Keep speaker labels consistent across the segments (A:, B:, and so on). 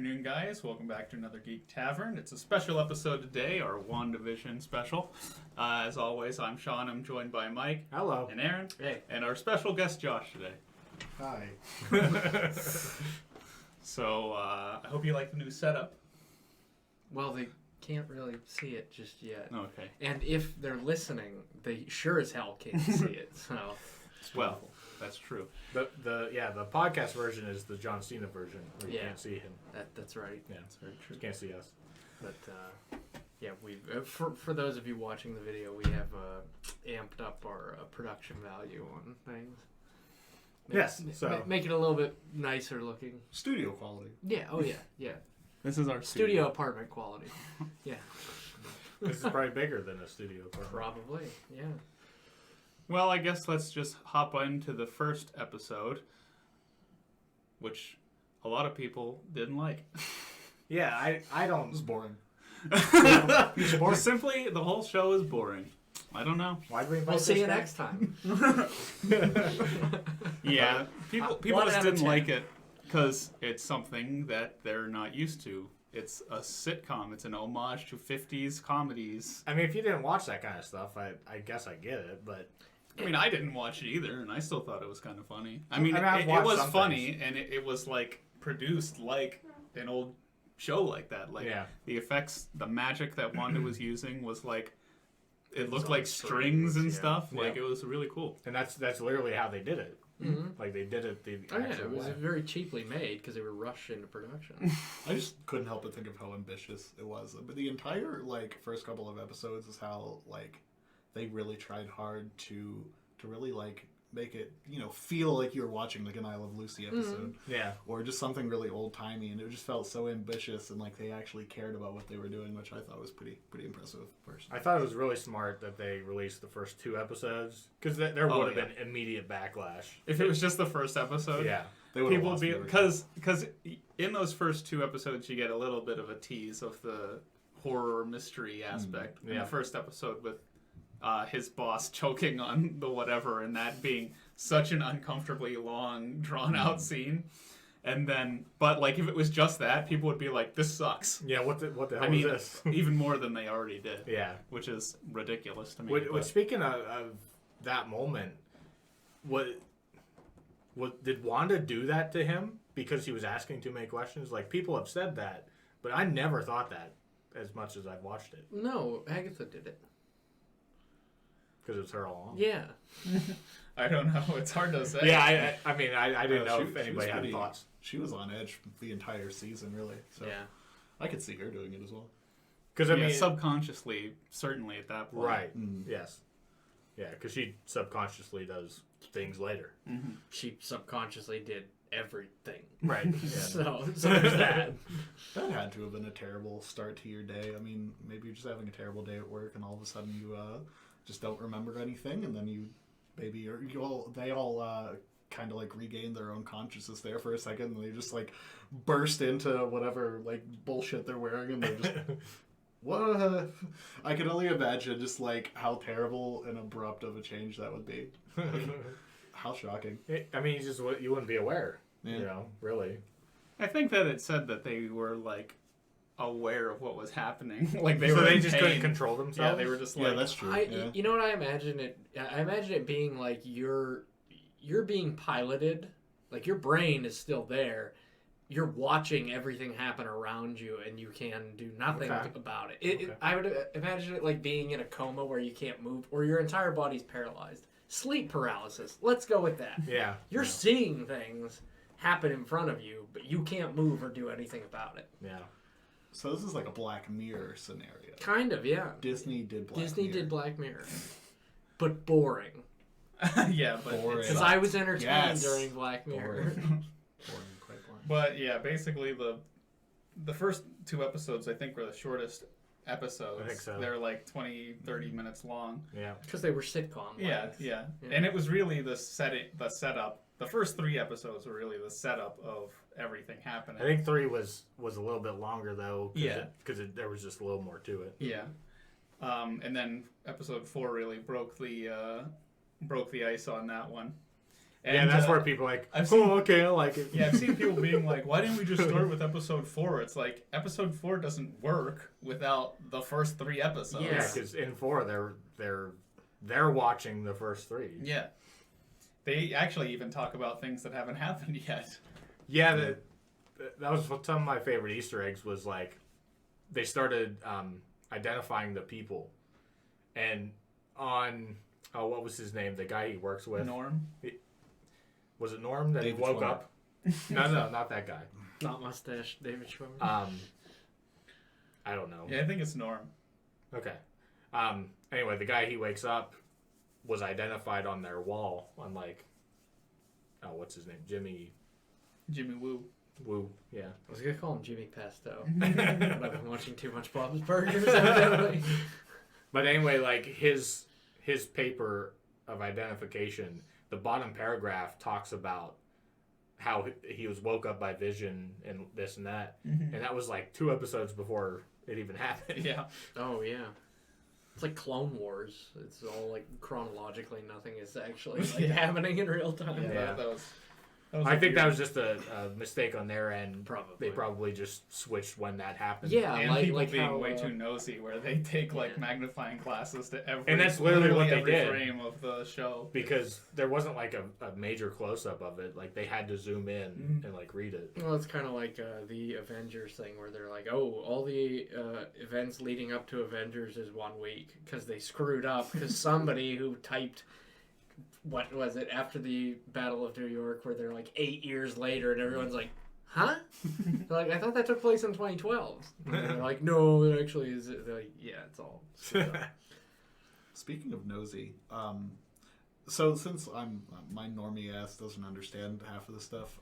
A: afternoon, guys. Welcome back to another Geek Tavern. It's a special episode today, our Wandavision special. As always, I'm Sean. I'm joined by Mike.
B: Hello.
A: And Aaron.
B: Hey.
A: And our special guest, Josh, today.
C: Hi.
A: So, I hope you like the new setup.
B: Well, they can't really see it just yet.
A: Okay.
B: And if they're listening, they sure as hell can't see it. So,
A: Well, that's true.
D: The podcast version is the John Cena version where you
B: Yeah.
D: can't see him.
B: that's right.
D: Yeah,
A: That's very true.
D: you can't see us.
B: But yeah, we for those of you watching the video, we have amped up our production value on things.
D: Yes, so
B: Make it a little bit nicer looking.
C: Studio quality.
B: Yeah. Oh yeah. Yeah.
A: This is our
B: Studio apartment quality. Yeah.
D: this is probably bigger than a studio apartment.
B: Probably. Yeah.
A: Well, I guess let's just hop into the first episode, which a lot of people didn't like.
D: Yeah, I don't.
C: It was boring.
A: Simply, the whole show is boring. I don't know.
D: Why do we invite
B: We'll see
D: this
B: you
D: guy?
B: next time.
A: Yeah, people
B: one
A: just
B: out of
A: didn't
B: 10.
A: like it because it's something that they're not used to. It's a sitcom. It's an homage to 50s comedies.
D: I mean, if you didn't watch that kind of stuff, I guess I get it, but
A: I mean, I didn't watch it either, and I still thought it was kind of funny. I mean,
D: I've
A: it
D: watched
A: was
D: some
A: funny,
D: things.
A: and it was, like, produced like an old show like that. Like,
D: Yeah.
A: the effects, the magic that Wanda was using was, like, it looked
C: on
A: like strings and
C: yeah.
A: stuff. Like,
D: Yeah.
A: it was really cool.
D: and that's literally how they did it.
B: Mm-hmm.
D: Like they did it the
B: Oh yeah,
D: actual
B: it was
D: way.
B: very cheaply made because they were rushed into production.
C: I just couldn't help but think of how ambitious it was. But the entire first couple of episodes is how they really tried hard to really make it feel like you're watching an I Love Lucy episode
D: Yeah.
C: or just something really old timey, and it just felt so ambitious and like they actually cared about what they were doing, which I thought was pretty impressive. Personally,
D: I thought it was really smart that they released the first 2 episodes because there would have been immediate backlash.
A: If it was just the first episode,
D: Yeah.
C: they would have
A: people
C: lost
A: be
C: viewers.
A: because in those first 2 episodes you get a little bit of a tease of the horror mystery aspect in
D: Yeah.
A: the first episode with his boss choking on the whatever, and that being such an uncomfortably long drawn out scene. And then but if it was just that, people would be like, this sucks.
D: Yeah. What the hell
A: I mean,
D: is this?
A: even more than they already did.
D: Yeah.
A: Which is ridiculous to me.
D: Which
A: but-
D: speaking of that moment, what did Wanda do that to him because he was asking too many questions? Like, people have said that, but I never thought that as much as I've watched it
B: No, Agatha did it.
D: because it was her all along.
B: Yeah.
A: I don't know. It's hard to say.
D: Yeah, I mean, I didn't know
C: She-
D: if
C: she was
D: anybody had
C: pretty-
D: thoughts.
C: She was on edge the entire season, really. So
B: Yeah.
C: I could see her doing it as well.
D: Because I
A: Yeah,
D: mean,
A: subconsciously, certainly at that point.
D: right?
C: Mm.
D: Yes, yeah, because she subconsciously does things later.
B: She subconsciously did everything.
D: Right. Yeah.
B: So there's that.
C: That had to have been a terrible start to your day. I mean, maybe you're just having a terrible day at work, and all of a sudden you just don't remember anything, and then they all kind of regain their own consciousness there for a second, and they just burst into whatever bullshit they're wearing, and they're just what? I can only imagine just how terrible and abrupt of a change that would be. How shocking.
D: I mean, you wouldn't be aware.
C: Yeah.
D: You know, really.
A: I think that it said that they were aware of what was happening. They
D: So
A: were
D: they
A: in
D: just
A: pain.
D: couldn't control themselves.
A: Yeah, they were just
C: Yeah, that's true. Yeah.
B: You know what I imagine it? I imagine it being you're being piloted, your brain is still there. You're watching everything happen around you, and you can do nothing
D: Okay.
B: about it.
D: Okay.
B: I would imagine it being in a coma where you can't move, or your entire body's paralyzed. Sleep paralysis. Let's go with that.
D: Yeah.
B: You're seeing things happen in front of you, but you can't move or do anything about it.
D: Yeah.
C: So this is a Black Mirror scenario.
B: Kind of, yeah.
C: Disney did Black
B: Disney
C: Mirror.
B: did Black Mirror, but boring.
A: Yeah, but
C: Boring.
B: Because I was entertained
C: Yes.
B: during Black Mirror.
C: Boring, quite boring.
A: but yeah, basically the first 2 episodes I think were the shortest episodes.
D: I think so.
A: They're 20, 30 minutes long.
D: Yeah.
B: Because they were sitcom.
A: Yeah. And it was really the setup. The first 3 episodes were really the setup of everything happening.
D: I think 3 was a little bit longer though.
A: Yeah.
D: Because there was just a little more to it.
A: Yeah. And then episode 4 really broke the ice on that one. And,
D: that's where people are like,
A: I've seen-
D: okay, I like it.
A: Yeah, I've seen people being like, why didn't we just start with episode 4? It's like, episode 4 doesn't work without the first 3 episodes.
B: Yeah.
D: Yeah, because in 4 they're watching the first 3.
A: Yeah. They actually even talk about things that haven't happened yet.
D: Yeah, that was some of my favorite Easter eggs. Was like they started identifying the people, and on what was his name? The guy he works with.
A: Norm?
D: Was it Norm that
C: David
D: woke
C: Schwimmer.
D: up? No, not that guy.
B: Not mustache, David Schwimmer.
D: I don't know.
A: Yeah, I think it's Norm.
D: Okay. Anyway, the guy he wakes up was identified on their wall on like, what's his name? Jimmy
A: Woo.
D: Woo. Yeah.
B: I was gonna call him Jimmy Pesto, but I've been watching too much Bob's Burgers. Evidently.
D: But anyway, like his paper of identification, the bottom paragraph talks about how he was woke up by vision and this and that, and that was like 2 episodes before it even happened.
A: Yeah.
B: Oh yeah, it's like Clone Wars. It's all like chronologically, nothing is actually like happening in real time.
D: Yeah.
A: That was
D: I think that was just a mistake on their end.
B: Probably.
D: They probably just switched when that happened.
B: Yeah,
A: and
B: like
A: people being
B: how,
A: way too nosy, where they take like
B: yeah.
A: magnifying glasses to every
D: And that's literally what they
A: every
D: did.
A: frame of the show.
D: Because there wasn't like a major close up of it. Like they had to zoom in and like read it.
B: Well, it's kind of like the Avengers thing where they're like, oh, all the events leading up to Avengers is 1 week because they screwed up because somebody who typed, what was it, after the Battle of New York, where they're like 8 years later and everyone's like, huh? They're like, I thought that took place in 2012. And they're like, no, it actually is. They're like, yeah, it's all.
C: Speaking of nosy, so since my normie ass doesn't understand half of the stuff,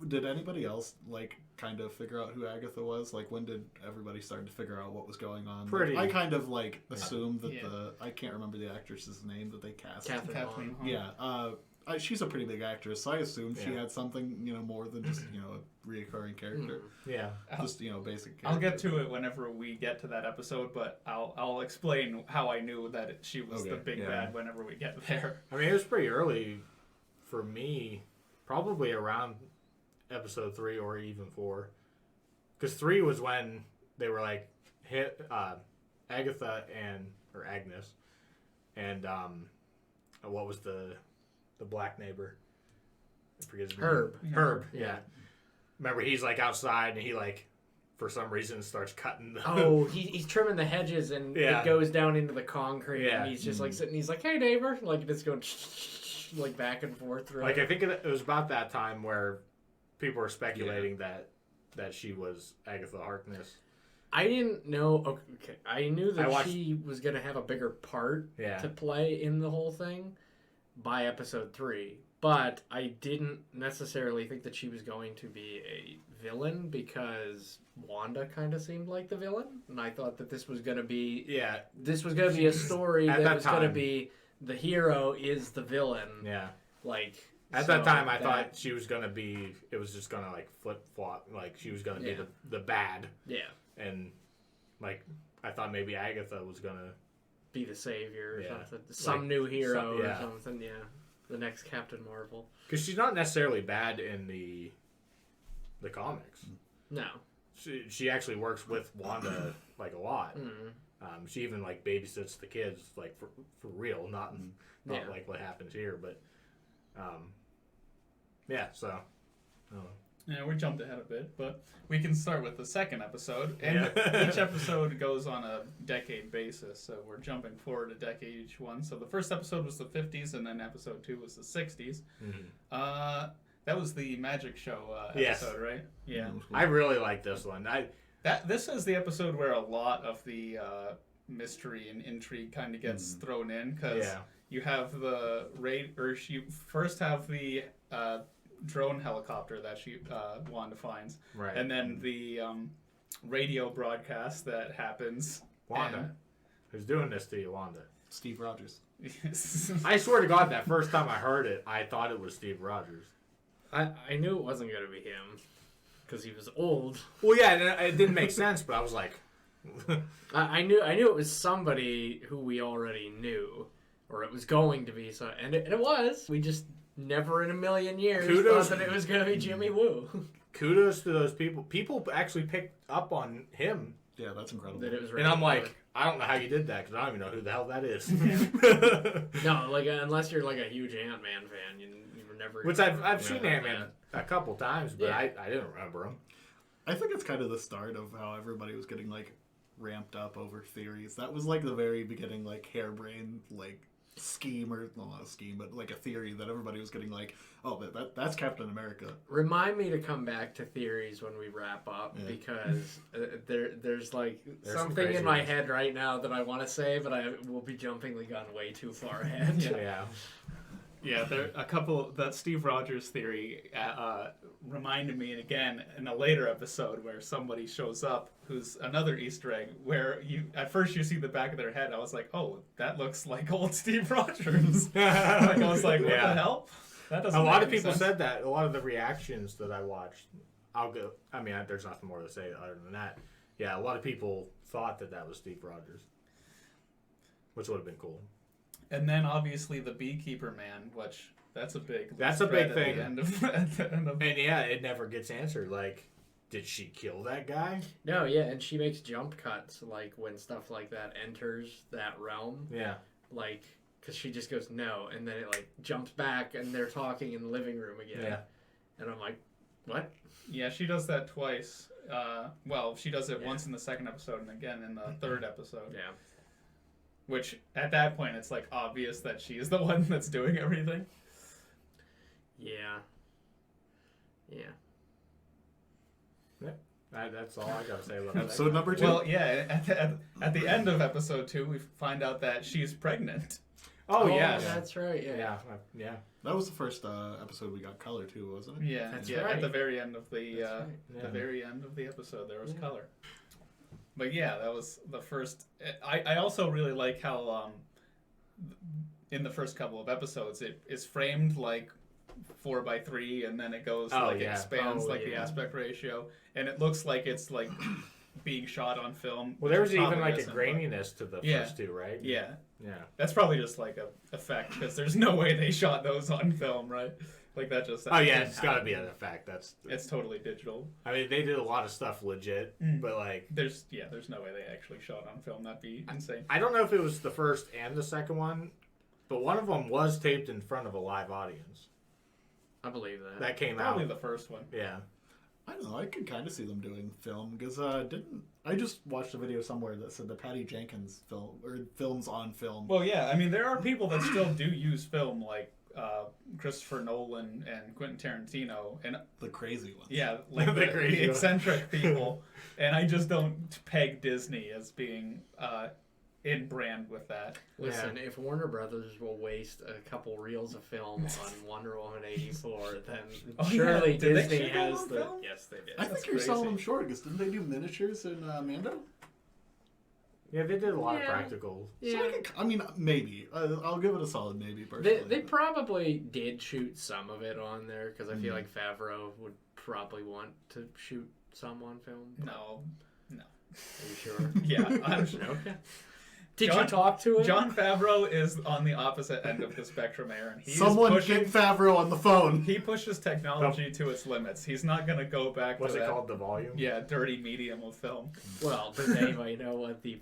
C: did anybody else like kind of figure out who Agatha was? Like, when did everybody start to figure out what was going on?
D: Pretty.
C: Like, I kind of like assumed that
A: Yeah.
C: I can't remember the actress's name that they cast.
B: Catherine Hahn.
C: Yeah, she's a pretty big actress, so I assumed she
D: Yeah.
C: had something, more than just a reoccurring character.
D: Yeah.
C: Just basic.
A: I'll get
C: character.
A: to it whenever we get to that episode, but I'll explain how I knew that she was the
C: Okay,
A: big
C: yeah.
A: bad whenever we get there.
D: I mean, it was pretty early for me, probably around episode 3 or even 4. Because 3 was when they were like, hit Agatha or Agnes, and what was the black neighbor? I forget his name. Herb. Yeah. Remember, he's like outside and he like, for some reason, starts cutting the.
B: Oh, he's trimming the hedges and
D: Yeah.
B: it goes down into the concrete
D: Yeah.
B: and he's just like sitting. He's like, "Hey neighbor," like just going like back and forth through.
D: Like I think it was about that time where people were speculating that she was Agatha Harkness.
B: I didn't know. Okay, I knew that
D: I watched-
B: she was gonna have a bigger part
D: Yeah.
B: to play in the whole thing by episode 3, but I didn't necessarily think that she was going to be a villain because Wanda kind of seemed like the villain, and I thought that this was gonna be
D: Yeah.
B: a story
D: At
B: that
D: that
B: was gonna
D: time.
B: be the hero is the villain.
D: Yeah.
B: Like
D: At
B: so
D: that time, I
B: that-
D: thought she was gonna be. It was just gonna like flip flop. Like she was gonna be
B: Yeah.
D: the bad,
B: yeah,
D: and like I thought maybe Agatha was gonna.
B: be the savior or
D: Yeah.
B: something. Some
D: Like,
B: new hero
D: yeah.
B: or something. Yeah, the next Captain Marvel.
D: Because she's not necessarily bad in the comics.
B: No.
D: She actually works with Wanda like a lot.
B: Mm.
D: She even like babysits the kids like for real, not
B: Yeah.
D: like what happens here, but yeah. So
A: Yeah, we jumped ahead a bit, but we can start with the second episode. And
D: Yeah.
A: each episode goes on a decade basis, so we're jumping forward a decade each one. So the first episode was the 50s, and then episode 2 was the 60s. That was the magic show
D: Yes.
A: episode, right? Yeah.
D: I really like this one.
A: This is the episode where a lot of the mystery and intrigue kind of gets thrown in, because
D: Yeah.
A: you have you first have the drone helicopter that Wanda finds,
D: Right.
A: and then the radio broadcast that happens.
D: Wanda, who's doing this to you, Wanda?
C: Steve Rogers.
D: I swear to God, that first time I heard it, I thought it was Steve Rogers.
B: I knew it wasn't gonna be him because he was old.
D: Well, yeah, it didn't make sense, but I was like,
B: I knew it was somebody who we already knew, or it was going to be. So and it was. We just Never in a million years
D: Kudos.
B: thought that it was going to be Jimmy Woo.
D: Kudos to those people. People actually picked up on him.
C: Yeah, that's incredible.
B: That it was
D: And I'm
B: right.
D: like, I don't know how you did that because I don't even know who the hell that is.
B: No, like unless you're like a huge Ant-Man fan, you were never.
D: Which I've seen
B: Yeah.
D: Ant-Man a couple times, but
B: Yeah.
D: I didn't remember him.
C: I think it's kind of the start of how everybody was getting like ramped up over theories. That was like the very beginning, like harebrained like scheme, or well, not a scheme, but like a theory that everybody was getting like, oh, that's Captain America.
B: Remind me to come back to theories when we wrap up,
C: Yeah.
B: because there's like
D: There's some
B: something
D: crazy
B: in my
D: ones.
B: head right now that I want to say, but I will be jumping the gun way too far ahead.
D: Yeah.
A: Yeah, there a couple that Steve Rogers theory reminded me again in a later episode where somebody shows up who's another Easter egg where you at first you see the back of their head. I was like, oh, that looks like old Steve Rogers. Like I was like, what
D: Yeah.
A: the hell? That doesn't.
D: A lot
A: make
D: of
A: any
D: people
A: sense.
D: said that. A lot of the reactions that I watched, there's nothing more to say other than that. Yeah, a lot of people thought that was Steve Rogers, which would have been cool.
A: And then obviously the beekeeper man, which that's a big.
D: That's a
A: thread
D: big
A: at
D: thing.
A: the end of, at the end of
D: And yeah, it never gets answered. Like, did she kill that guy?
B: No, yeah, and she makes jump cuts like when stuff like that enters that realm,
D: Yeah.
B: like because she just goes no, and then it like jumps back and they're talking in the living room again.
D: Yeah.
B: And I'm like, what?
A: Yeah, she does that twice. Well, she does it
B: Yeah.
A: once in the second episode and again in the third episode.
B: Yeah.
A: Which, at that point, it's like obvious that she's the one that's doing everything.
B: Yeah. Yeah.
D: That's all I gotta say about that.
C: Episode number 2.
A: Well, yeah, at the end of episode 2, we find out that she's pregnant.
D: Oh, yeah.
B: That's right. Yeah.
D: Yeah.
C: that was the first episode we got color too, wasn't it?
A: Yeah,
B: That's
A: yeah.
B: right.
A: At the very end of the
B: That's right.
D: Yeah.
A: the very end of the episode, there was
B: Yeah.
A: color. But yeah, that was the first. I also really like how in the first couple of episodes it is framed like 4:3, and then it goes
D: Oh,
A: like
D: yeah.
A: expands
B: Oh,
A: like the
B: yeah.
A: aspect ratio, and it looks like it's like being shot on film.
D: Well, there was
A: which
D: even
A: probably
D: like a
A: isn't, but-
D: graininess to the
A: Yeah.
D: first two, right?
A: Yeah,
D: Yeah.
A: that's probably just like a effect because there's no way they shot those on film, right? Like that just.
D: Oh, yeah,
A: didn't
D: it's gotta be
A: happen.
D: an effect.
A: It's totally digital.
D: I mean, they did a lot of stuff legit,
A: Mm.
D: but like,
A: There's no way they actually shot on film. That'd be insane.
D: I don't know if it was the first and the second one, but one of them was taped in front of a live audience.
B: I believe that.
D: That came
A: Probably
D: out.
A: the first one.
D: Yeah.
C: I don't know. I could kind of see them doing film because I just watched a video somewhere that said the Patty Jenkins film or films on film.
A: Well, yeah. I mean, there are people that still do use film, like Christopher Nolan and Quentin Tarantino, and
C: The crazy ones.
A: yeah, like
D: The
A: the
D: crazy ones.
A: eccentric people. And I just don't peg Disney as being in brand with that.
B: Listen, if Warner Brothers will waste a couple reels of film on Wonder Woman 84, then
A: Oh, yeah.
B: surely
A: Did they
B: Disney
A: shoot that
B: has
A: on
B: the.
A: film?
B: Yes, they did.
C: I
A: That's
C: think you're selling
A: crazy.
C: them short because didn't they do miniatures in Mando?
D: Yeah, they did a lot of
B: Yeah.
D: practical.
B: Yeah.
C: So I mean, maybe. I'll give it a solid maybe. Personally.
B: They probably did shoot some of it on there because I feel
C: Mhm.
B: like Favreau would probably want to shoot some on film.
A: No.
B: Are you sure?
A: Yeah.
B: Okay. Did
A: John-
B: you talk to him?
A: John Favreau is on the opposite end of the spectrum, Aaron. He's
C: Someone
A: pushing.
C: get Favreau on the phone.
A: He pushes technology to its limits. He's not going to go back
D: What's
A: to
D: it
A: that.
D: called? The volume?
A: Yeah, dirty medium of film.
B: Well, does anybody know what the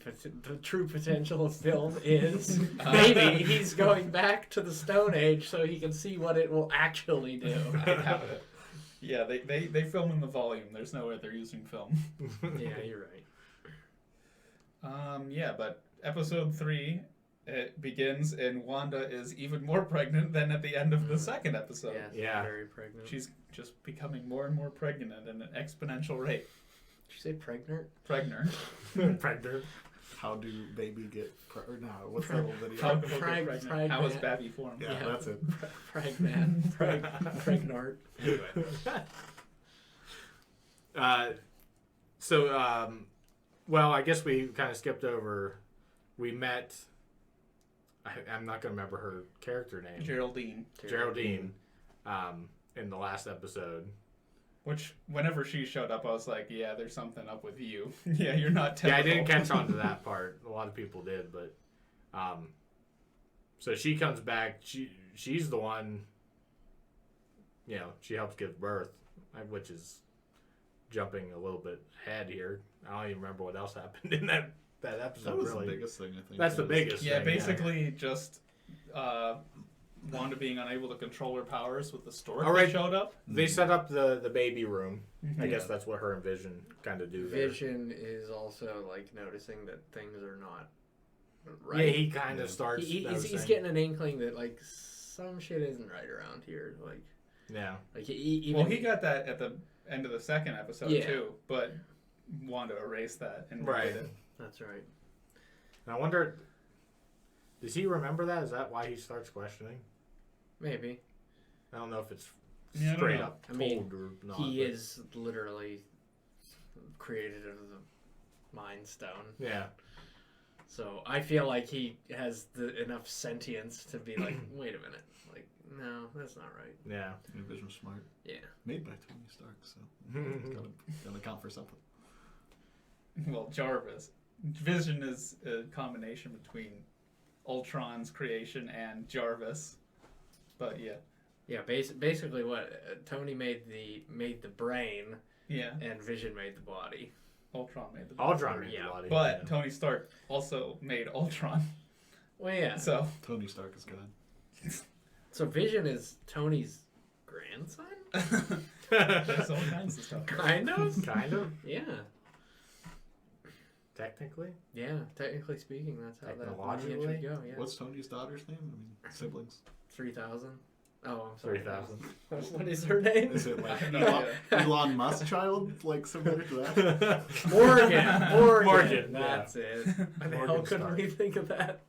B: true potential of film is?
A: Uh,
B: Maybe he's going back to the Stone Age so he can see what it will actually do.
A: Yeah, they film in the volume. There's no way they're using film.
B: Yeah, you're right.
A: Yeah, but episode 3, it begins and Wanda is even more pregnant than at the end of the second episode.
B: Yes,
D: Yeah.
B: very pregnant.
A: She's just becoming more and more pregnant at an exponential rate.
B: Did you say pregnant?
A: Pregnant.
D: Pregnant.
C: How do baby get? Or no, what's that old video?
A: How do people
B: Preg-
A: get pregnant? How is
B: pregnant.
A: Babby formed?
C: Yeah, that's it.
B: Pregnant. Pregnant. Anyway.
D: Well, I guess we kind of skipped over. We met. I'm not going to remember her character name.
A: Geraldine.
D: Geraldine. In the last episode.
A: Which, whenever she showed up, I was like, yeah, there's something up with you. Yeah, you're not
D: Yeah, I
A: typical.
D: didn't catch on to that part. A lot of people did, but so she comes back. She's the one she helps give birth, which is jumping a little bit ahead here. I don't even remember what else happened in that episode.
C: That was
D: really.
C: the biggest thing, I think.
D: That's the biggest
A: Yeah,
D: thing.
A: basically just Wanda being unable to control her powers with the stork
D: All right.
A: that showed up.
D: They set up the baby room. I
A: Mhm.
D: guess that's what her and Vision kind of do there.
B: Vision is also like noticing that things are not
D: Yeah,
B: right.
D: he kind of starts.
B: He's
D: noticing.
B: getting an inkling that like some shit isn't right around here.
D: Yeah.
B: Even
A: He got that at the end of the second episode
B: Yeah.
A: too, but Wanda erased that and
D: Right.
A: redid it.
B: That's right.
D: And I wonder, does he remember that? Is that why he starts questioning?
B: Maybe
D: I don't know if it's
A: Yeah, I don't
D: straight
A: know.
D: up
B: I mean,
D: told or not.
B: he
D: but-
B: is literally created of the Mind Stone.
D: Yeah.
B: So I feel like he has enough sentience to be like, wait a minute, like, no, that's not right.
D: Yeah.
C: Yeah, Vision's smart.
B: Yeah.
C: Made by Tony Stark, so gotta count for something.
A: Well, Jarvis. Vision is a combination between Ultron's creation and Jarvis. But yeah.
B: Yeah, basically what Tony made the brain
A: Yeah.
B: and Vision made the body.
A: Ultron made the
D: Ultron made
B: Yeah.
D: the body.
A: But
D: yeah.
A: Tony Stark also made Ultron.
B: Well, yeah.
A: So
C: Tony Stark is God.
B: So Vision is Tony's grandson?
A: there's all kinds of stuff.
B: Kind of?
D: Kind of,
B: Yeah.
D: technically.
B: Yeah, technically speaking, that's how that lineage
D: Technologically?
B: would go, yeah.
C: What's Tony's daughter's name? I mean, siblings.
B: 3,000? Oh, I'm sorry.
D: 3,000.
B: What is her name?
C: Is it like
A: I have no
C: Elon Musk child? Like similar to that?
B: Morgan.
D: Morgan,
B: That's it. Why the hell
D: Morgan
B: couldn't
D: Stark.
B: we think of that?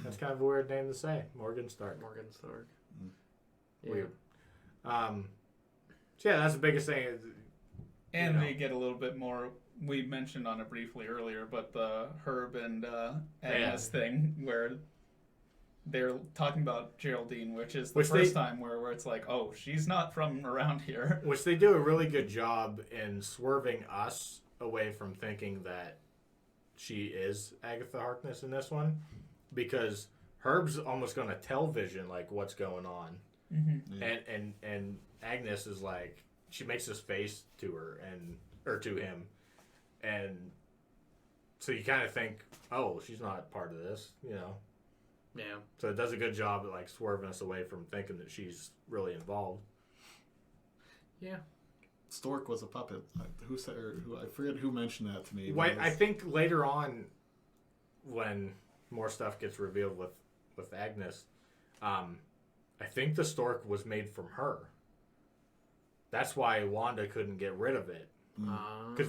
D: That's kind of a weird name to say. Morgan Stark.
B: Morgan Stark.
C: Mm.
B: Yeah.
D: Weird. So yeah, that's the biggest thing.
A: And
D: You know.
A: they get a little bit more. We mentioned on it briefly earlier, but the Herb and Agnes thing where they're talking about Geraldine, which is the
D: Which
A: first time where it's like, oh, she's not from around here.
D: Which they do a really good job in swerving us away from thinking that she is Agatha Harkness in this one, because Herb's almost going to tell Vision like what's going on,
A: Mm-hmm.
C: Yeah.
D: and Agnes is like, she makes this face to her or to him, and so you kind of think, oh, she's not part of this, you know.
B: Yeah.
D: So it does a good job at like swerving us away from thinking that she's really involved.
B: Yeah.
C: Stork was a puppet. Who said? Or who? I forget who mentioned that to me. but
D: Why,
C: it was-
D: I think later on, when more stuff gets revealed with Agnes, I think the stork was made from her. That's why Wanda couldn't get rid of it, because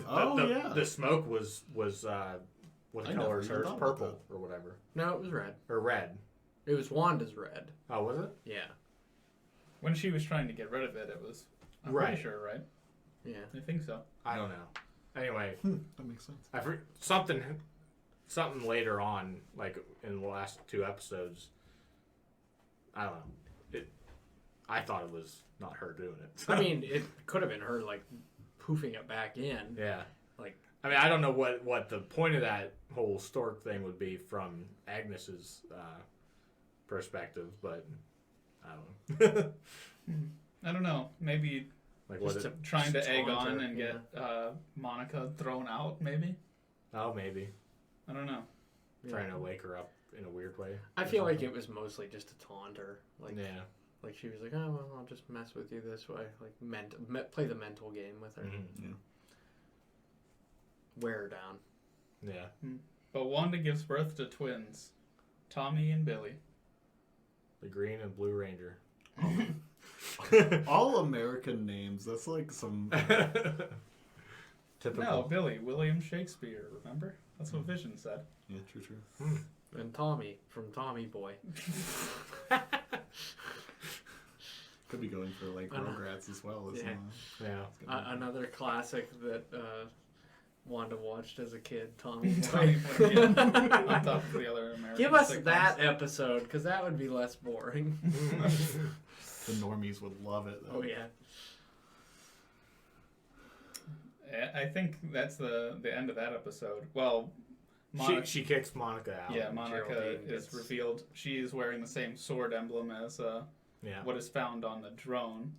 C: yeah.
D: the smoke was what
C: I
D: color
C: never
D: is
C: even
D: hers?
C: thought about
D: Purple or whatever,
B: No, it was red.
D: or red.
B: It was Wanda's red.
D: Oh, was it?
B: Yeah.
A: When she was trying to get rid of it, it was. I'm
D: Right.
A: pretty sure, right?
B: Yeah.
A: I think so.
D: I don't know. Anyway,
C: that makes sense.
D: something later on, like in the last 2 episodes. I don't know. I thought it was not her doing it.
B: I mean, it could have been her, like, poofing it back in.
D: yeah.
B: Like,
D: I mean, I don't know what the point of that whole stork thing would be from Agnes's perspective, but I don't know.
A: I don't know. Maybe
D: Like
B: Just
D: what?
B: to-
A: trying to
B: Just
A: egg
B: taunt
A: on
B: her,
A: and get Monica thrown out, maybe?
D: Oh, maybe
A: I don't know.
D: trying to wake her up in a weird way.
B: I
D: or
B: feel like
D: something.
B: it was mostly just to taunt her. Like,
D: Yeah.
B: like she was like, oh, well, I'll just mess with you this way. Like, play the mental game with her.
D: Mm-hmm.
C: Yeah.
B: Wear her down.
D: Yeah.
A: But Wanda gives birth to twins, Tommy and Billy.
D: The Green and Blue Ranger.
C: All American names. That's like some.
D: Typical.
A: No, Billy, William Shakespeare, remember? That's what Vision said.
C: Yeah, true.
B: And Tommy from Tommy Boy.
C: Could be going for like
B: I know.
C: Rugrats as well. As
B: Yeah.
D: Yeah.
B: Another classic that Wanda watched as a kid, Tommy
A: Tommy
B: Boy.
A: Boy, yeah. On top of the other American
B: Give us
A: sitcoms.
B: that episode, because that would be less boring.
C: The normies would love it. Though.
B: Oh, yeah.
A: I think that's the end of that episode. Well,
D: She kicks Monica out.
A: yeah, Monica
B: Geraldine
A: is
B: gets-
A: revealed. She is wearing the same sword emblem as
D: Yeah.
A: what is found on the drone.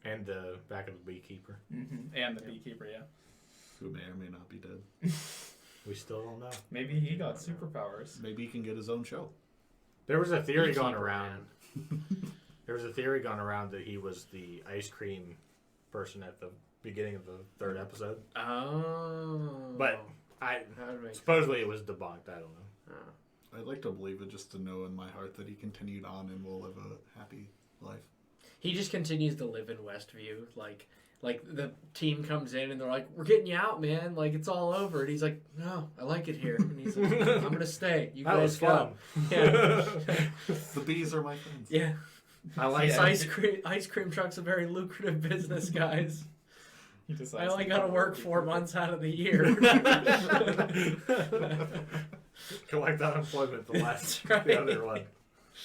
D: And the back of the beekeeper.
A: And the beekeeper, yeah.
C: Who may or may not be dead.
D: We still don't know.
A: Maybe he got superpowers.
C: Maybe he can get his own show.
D: There was a theory going
B: Beekeeper,
D: around. There was a theory going around that he was the ice cream person at the beginning of the 3rd episode.
B: Oh.
D: But
B: That would make
D: supposedly it was debunked. I don't know.
B: sense.
C: I'd like to believe it just to know in my heart that he continued on and will live a happy life.
B: He just continues to live in Westview. Like the team comes in and they're like, "We're getting you out, man. Like it's all over." And he's like, "No, I like it here." And he's like, "I'm gonna stay. You
D: That
B: guys
D: was
B: go."
D: fun.
B: Yeah.
C: The bees are my friends.
B: Yeah.
D: I like
B: This
D: that.
B: ice cream truck's a very lucrative business, guys.
A: He
B: I
A: decides
B: only
A: to
B: gotta
A: become
B: work
A: a
B: 4
A: beekeeper.
B: months out of the year.
D: Collect unemployment the last
B: That's right.
D: the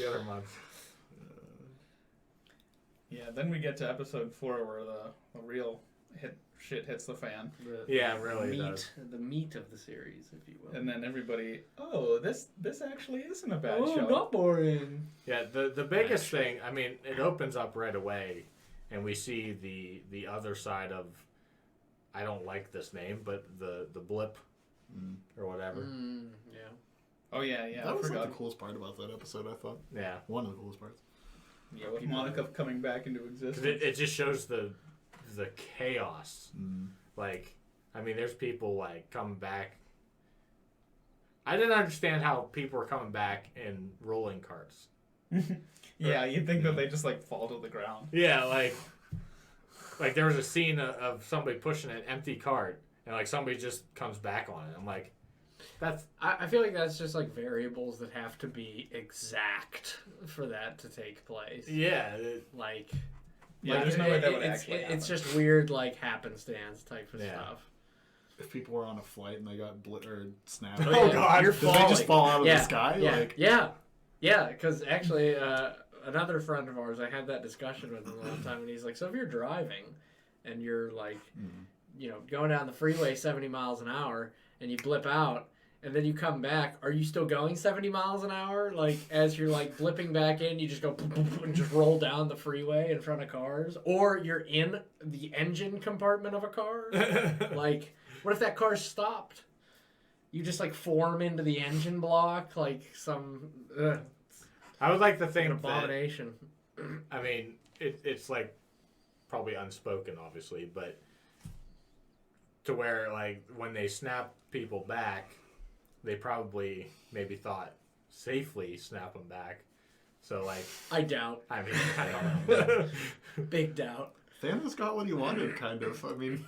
D: other month.
A: Yeah, then we get to episode 4 where the real shit hits the fan.
D: Yeah, it really does.
B: The meat of the series, if you will.
A: And then everybody, this actually isn't a bad
B: Oh,
A: show.
B: not boring.
D: Yeah, the biggest thing, I mean, it opens up right away, and we see the other side of, I don't like this name, but the blip or whatever.
B: Yeah.
A: Oh yeah, yeah.
C: That
A: I
C: was like
A: forgot.
C: the coolest part about that episode, I thought.
D: Yeah,
C: One of the coolest parts.
A: Yeah, with Monica coming back into existence.
D: 'cause it just shows the chaos. Like, I mean, there's people like coming back. I didn't understand how people were coming back in rolling carts.
A: Yeah, you'd think that they just like fall to the ground.
D: Yeah, like there was a scene of somebody pushing an empty cart, and like somebody just comes back on it. I'm like, that's
B: I feel like that's just like variables that have to be exact for that to take place.
D: yeah.
B: Like,
A: Yeah, there's no way that would
B: it's,
A: actually
B: it's
A: happen.
B: just weird, like happenstance type of
D: Yeah.
B: stuff.
C: If people were on a flight and they got snapped,
D: Oh, God.
B: You're
C: did they just
B: falling.
C: fall out of
B: Yeah,
C: the sky?
B: Yeah,
C: Like,
B: yeah. Because actually, another friend of ours, I had that discussion with him one time, and he's like, "So if you're driving, and you're like, going down the freeway 70 miles an hour, and you blip out, and then you come back, are you still going 70 miles an hour? Like as you're like blipping back in, you just go boom, boom, boom, and just roll down the freeway in front of cars, or you're in the engine compartment of a car? Like, what if that car stopped? You just like form into the engine block like some
D: I would like to
B: an
D: think that,
B: abomination.
D: I mean, it's like probably unspoken, obviously, but to where like when they snap people back, they probably maybe thought safely snap them back. So like,
B: I doubt.
D: I mean, I don't know.
B: Big doubt.
C: Thanos got what he wanted, kind of. I mean,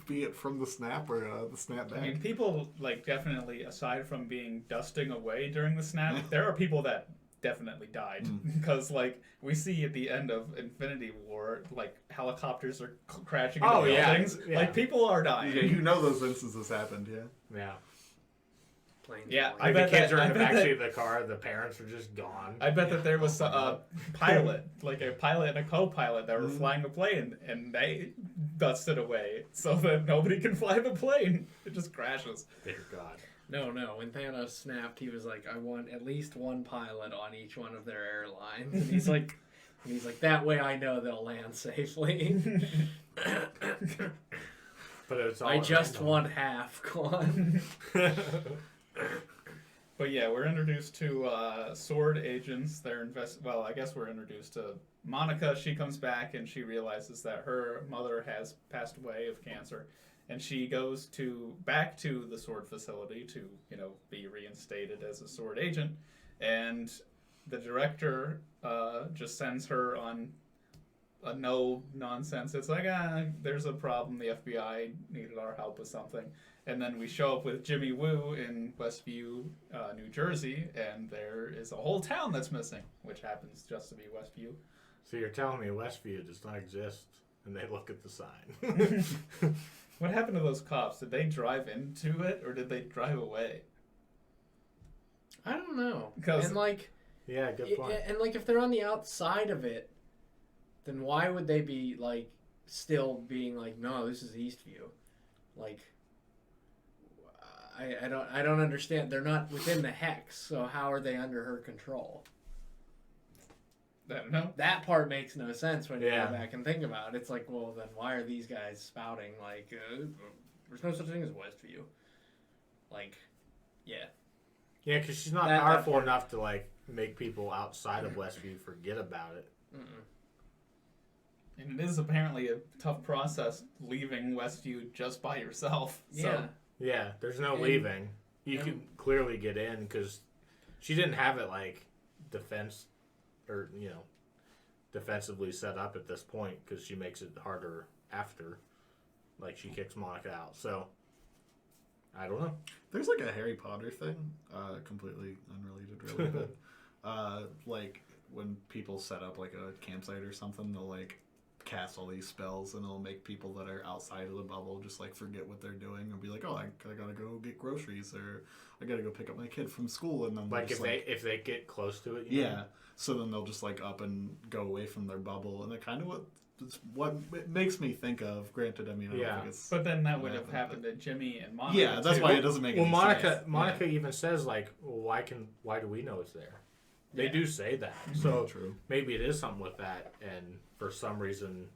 C: be it from the snap or the snap back.
A: I mean, people like definitely, aside from being dusting away during the snap, there are people that definitely died because like we see at the end of Infinity War, like helicopters are crashing into
D: Oh, yeah.
A: buildings.
D: Yeah.
A: Like people are dying.
C: Yeah, you know those instances happened, yeah.
D: Yeah.
B: Plain
A: Yeah,
B: spoiled.
A: I
D: Like
A: bet
D: the kids
A: that-
D: are
A: I
D: in the
A: bet
D: backseat of the car, the parents are just gone.
A: I bet that there was a pilot, like a pilot and a co-pilot that were flying the plane, and they dusted away so that nobody can fly the plane. It just crashes.
D: Dear God.
B: No. When Thanos snapped, he was like, "I want at least one pilot on each one of their airlines." And he's like, "That way I know they'll land safely."
D: But it's all
B: I just
D: random.
B: want half gone.
A: But yeah, we're introduced to sword agents. They're Well, I guess we're introduced to Monica. She comes back and she realizes that her mother has passed away of cancer, and she goes back to the sword facility to be reinstated as a sword agent. And the director just sends her on a no nonsense. It's like, there's a problem. The FBI needed our help with something. And then we show up with Jimmy Woo in Westview, New Jersey, and there is a whole town that's missing, which happens just to be Westview.
D: So you're telling me Westview does not exist, and they look at the sign.
A: What happened to those cops? Did they drive into it, or did they drive away?
B: I don't know.
A: 'Cause-
B: And like,
D: Yeah, good point.
B: and like, if they're on the outside of it, then why would they be like still being like, "No, this is Eastview"? Like, I don't understand. They're not within the hex, so how are they under her control?
A: I don't know.
B: That part makes no sense when you
D: Yeah.
B: go back and think about it. It's like, well, then why are these guys spouting like, there's no such thing as Westview? Like, yeah.
D: Yeah, because she's not
B: That
D: powerful
B: part.
D: enough to like make people outside of Westview forget about it.
B: Mm-mm.
A: And it is apparently a tough process leaving Westview just by yourself.
B: Yeah.
A: So,
D: Yeah, there's no
B: And-
D: leaving. You
B: and-
D: can clearly get in because she didn't have it like defense or defensively set up at this point because she makes it harder after, like she kicks Monica out. So I don't know.
C: There's like a Harry Potter thing, completely unrelated, really, but like when people set up like a campsite or something, they'll like cast all these spells and it'll make people that are outside of the bubble just like forget what they're doing and be like, oh, I gotta go get groceries or I gotta go pick up my kid from school, and then
D: Like
C: just,
D: if they get close to it. you
C: yeah,
D: know?
C: so then they'll just like up and go away from their bubble, and it kind of what it makes me think of. Granted, I mean, I don't
D: Yeah.
C: think it's
A: but then that would have
C: Yeah,
A: happened to Jimmy and Monica.
C: yeah, that's
A: too.
C: why it doesn't make
D: Well,
C: any sense.
D: Monica even says like, well, why do we know it's there? They
A: Yeah.
D: do say that.
C: Yeah.
D: So
C: True.
D: maybe it is something with that, and for some reason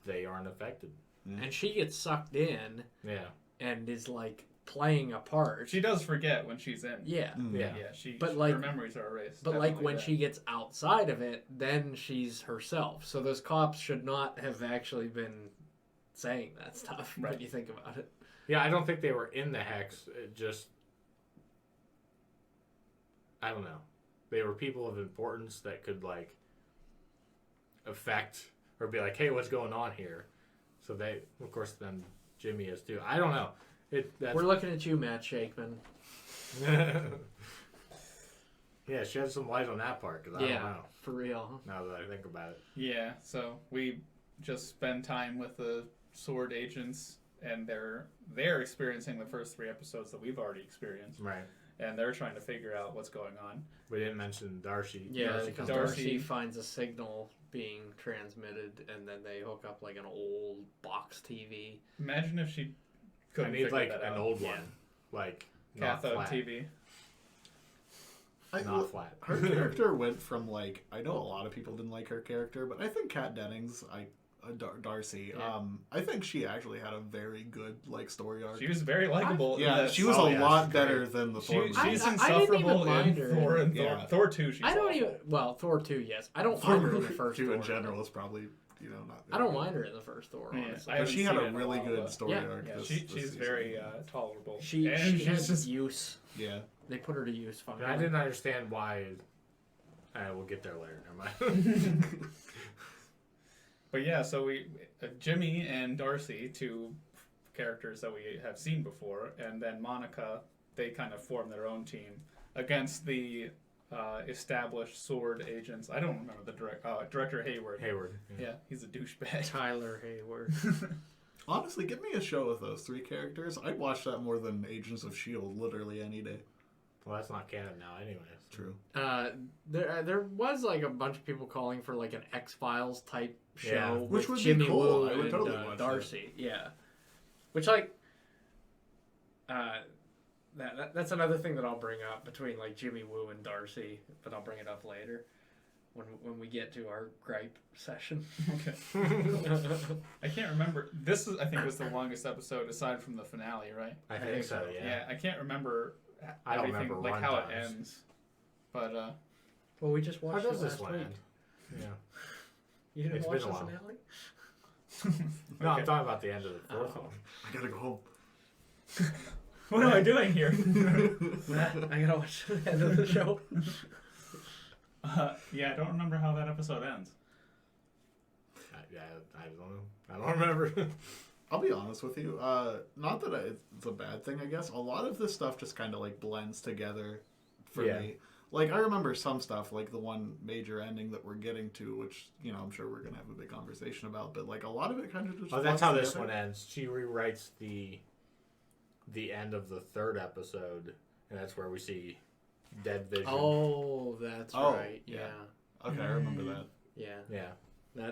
D: they aren't affected.
B: And she gets sucked in
D: Yeah.
B: and is like playing a part.
A: She does forget when she's in.
B: Yeah.
D: Yeah.
A: Yeah,
B: But,
A: her
B: like-
A: memories are erased.
B: But like
A: Definitely
B: when
A: that.
B: she gets outside of it, then she's herself. So those cops should not have actually been saying that stuff when
A: Right.
B: you think about it.
D: Yeah, I don't think they were in the hex. It just, I don't know. They were people of importance that could like affect or be like, hey, what's going on here? So they, of course, then Jimmy is too. I don't know. That's,
B: We're looking at you, Matt Shakeman.
D: yeah, shed some light on that part because I don't know.
B: For real.
D: Now that I think about it.
A: Yeah, so we just spend time with the sword agents, and they're experiencing the first 3 episodes that we've already experienced,
D: Right.
A: and they're trying to figure out what's going on.
D: We didn't mention Darcy.
B: Yeah,
D: Darcy
B: because
D: comes
A: Darcy-
B: Darcy finds a signal being transmitted, and then they hook up like an old box TV.
A: Imagine if she
D: I
A: couldn't
D: need
A: figure
D: like
A: that
D: an
A: out.
D: old
B: Yeah.
D: one, like not
A: Cathode
D: flat.
A: TV.
D: Not flat.
C: Her character went from like, I know a lot of people didn't like her character, but I think Kat Dennings, Darcy,
B: Yeah.
C: I think she actually had a very good like story arc.
A: She was very likable. in
C: Yeah,
A: this.
C: she was
D: Oh,
C: a
D: yeah,
C: lot
D: she's
C: better
D: great.
C: than the
A: She-
C: Thor
A: she's
C: movie.
B: I didn't
A: insufferable
B: even mind
A: in
B: her.
A: Thor and
C: Yeah.
A: Thor 2. She's
B: I don't
A: awful.
B: even. Well, Thor 2, yes. I don't
C: Thor
B: mind her in the
C: movie
B: first
C: two
B: Thor.
C: in general is probably not.
B: I don't mind her in the first Thor,
A: Yeah,
B: honestly.
A: I
C: But
A: haven't
C: she had
A: seen
C: a
A: it in a
C: really
A: while,
C: good
A: but-
C: story
B: Yeah.
C: arc.
A: Yeah,
C: this
A: she's
C: season.
A: very tolerable.
B: She
A: and
B: has
A: she's just
B: use.
C: Yeah.
B: They put her to use
D: And
B: finally.
D: I didn't understand why. We'll get there later. Never mind.
A: But yeah, so Jimmy and Darcy, 2 characters that we have seen before, and then Monica, they kind of form their own team against the established sword agents. I don't remember the director Hayward.
D: Hayward.
A: Yeah, he's a douchebag.
B: Tyler Hayward.
C: Honestly, give me a show with those 3 characters. I'd watch that more than Agents of S.H.I.E.L.D. literally any day.
D: Well, that's not canon now, anyways.
C: True.
B: There was like a bunch of people calling for like an X-Files type show
D: Yeah.
B: with
C: Which would be
B: Jimmy
C: cool.
B: Woo
C: I would
B: and
C: totally watch that.
B: Darcy. Yeah, which like that's another thing that I'll bring up between like Jimmy Woo and Darcy, but I'll bring it up later when we get to our gripe session.
A: Okay. I can't remember. This I think was the longest episode aside from the finale, right?
D: I think so. Yeah.
A: I can't remember.
D: I don't
A: everything,
D: remember
A: like how it
D: runtimes.
A: ends. But
B: Well, we just
D: How
B: watched
D: does
B: it
D: this
B: last
D: one
B: week.
D: end? Yeah.
B: You didn't
D: It's
B: watch
D: been
B: the
D: a while.
B: finale?
D: No,
A: Okay.
D: I'm talking about the end of the 4th
B: Oh.
D: one.
C: I gotta go home.
A: what am I doing here?
B: I gotta watch the end of the show.
A: Yeah, I don't remember how that episode ends.
D: I don't know. I don't remember.
C: I'll be honest with you. Not that it's a bad thing, I guess. A lot of this stuff just kind of like blends together for
D: Yeah.
C: me. Like, I remember some stuff, like the one major ending that we're getting to, which, I'm sure we're going to have a big conversation about, but like a lot of it kind of just
D: Oh, that's
C: blends
D: how this
C: together.
D: one ends. She rewrites the end of the 3rd episode, and that's where we see Dead Vision.
B: Oh, that's
C: Oh,
B: right. Yeah.
C: yeah. Okay, I remember that.
B: Yeah.
D: Yeah.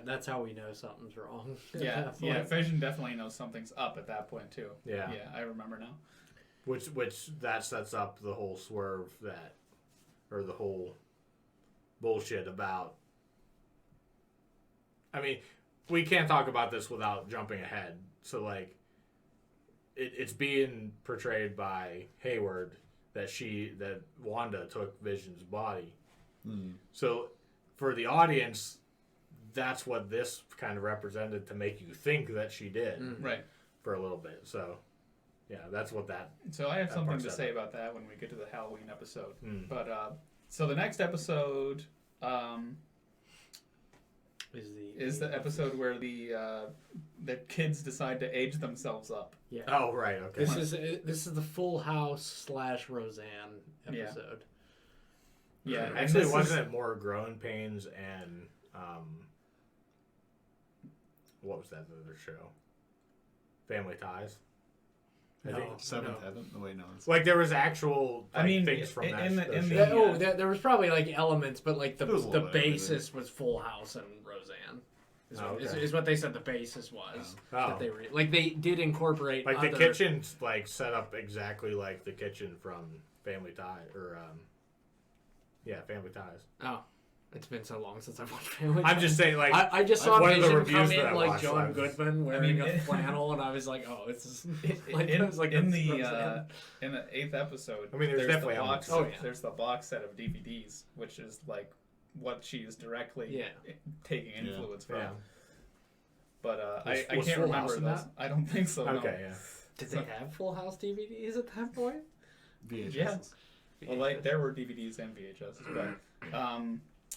B: That's how we know something's wrong. at
A: Yeah,
B: that
A: yeah.
B: point.
A: Vision definitely knows something's up at that point too.
D: Yeah.
A: Yeah, I remember now.
D: Which that sets up the whole swerve or the whole bullshit about I mean, we can't talk about this without jumping ahead. So, like, it's being portrayed by Hayward that Wanda took Vision's body. So, for the audience, that's what this kind of represented to make you think that she did.
A: Right.
D: For a little bit. So, yeah, that's what that.
A: So I have something
D: part's
A: to
D: set
A: say
D: up.
A: about that when we get to the Halloween episode. But so the next episode is the episode where the kids decide to age themselves up.
B: Yeah.
D: Oh, right. Okay.
B: This is the Full House / Roseanne episode.
A: Yeah. and
D: Actually,
A: this
D: wasn't
A: is-
D: it more Growing Pains and what was that other show? Family Ties. I think
C: Seventh Heaven. No, wait, no. It's
D: like there was actual. Like,
A: I mean,
D: things from that.
A: in the-
D: those
A: in
D: shows.
A: the-
B: There was probably like elements, but like
C: There was a
B: the
C: little bit of
B: basis was Full House and Roseanne.
D: Okay.
B: Is what they said the basis was.
D: Oh.
B: That they did incorporate
D: Like
B: other...
D: the kitchen's like set up exactly like the kitchen from Family Ties or Family Ties.
B: Oh, it's been so long since I've watched Family
D: I'm
B: Ties.
D: just saying like
B: I just saw
D: one of the
B: Vision
D: reviews
B: come
D: that I
B: in like
D: watched, I
B: John
D: was-
B: Goodman wearing a
A: it-
B: flannel, and I was like, "Oh, it's just like
A: in,
B: it was like
A: in
B: that's
A: the
B: Roseanne.
A: in the 8th episode.
D: I mean, there's definitely
A: the box.
D: elements.
B: Oh, yeah.
A: There's the box set of DVDs, which is like what she is directly taking influence from.
D: Yeah.
A: But
D: Was-
A: I
D: was
A: can't
D: Full
A: remember
D: House in
A: those.
D: that?
A: I don't think so. no.
D: Okay, yeah.
B: Did they have Full House DVDs at that point?
C: VHS.
A: Yeah. Well, like there were DVDs and VHS, but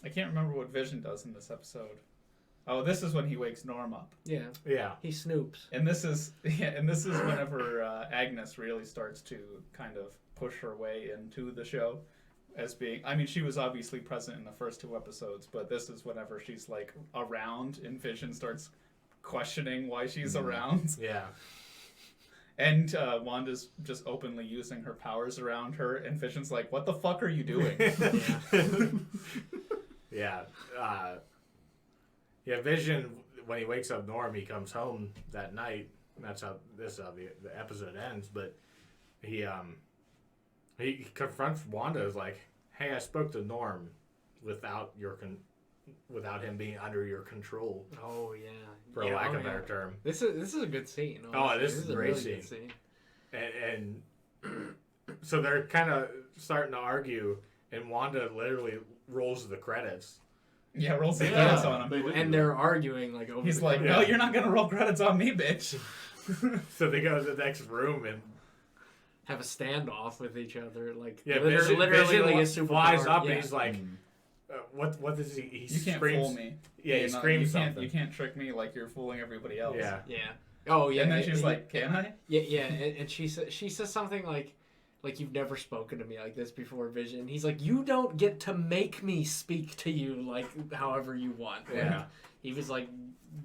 A: I can't remember what Vision does in this episode. Oh, this is when he wakes Norm up,
B: Yeah,
D: Yeah.
B: he snoops.
A: and this is whenever Agnes really starts to kind of push her way into the show as being. I mean, she was obviously present in the first 2 episodes, but this is whenever she's like around, and Vision starts questioning why she's around.
D: Yeah.
A: And Wanda's just openly using her powers around her, and Vision's like, "What the fuck are you doing?"
D: Yeah. Vision, when he wakes up Norm, he comes home that night. And that's how the episode ends. But he confronts Wanda as like, "Hey, I spoke to Norm without without him being under your control,
B: Oh yeah,
D: for lack of a better term."
B: This is a good scene.
D: Oh,
B: honestly.
D: this is a great
B: really good
D: scene. And so they're kind of starting to argue, and Wanda literally rolls the credits.
A: Yeah, rolls the
B: Yeah.
A: credits on him.
C: They did.
B: And they're arguing like over.
A: He's
B: the-
A: like,
D: Yeah.
A: "No, you're not gonna roll credits on me, bitch."
D: So they go to the next room, and
B: have a standoff with each other, like
D: Vision
B: literally like a
D: flies
B: superpower.
D: up,
B: yeah.
D: and he's like, "What does he?" He
A: You can't
D: screams.
A: fool me.
D: Yeah, he
A: You know,
D: screams
A: you can't,
D: something.
A: You can't trick me like you're fooling everybody else.
D: Yeah.
B: Yeah. Oh yeah.
A: And then she's like, "Can I?"
B: Yeah, and she says something like you've never spoken to me like this before, Vision. He's like, you don't get to make me speak to you like however you want.
D: Yeah.
B: And he was like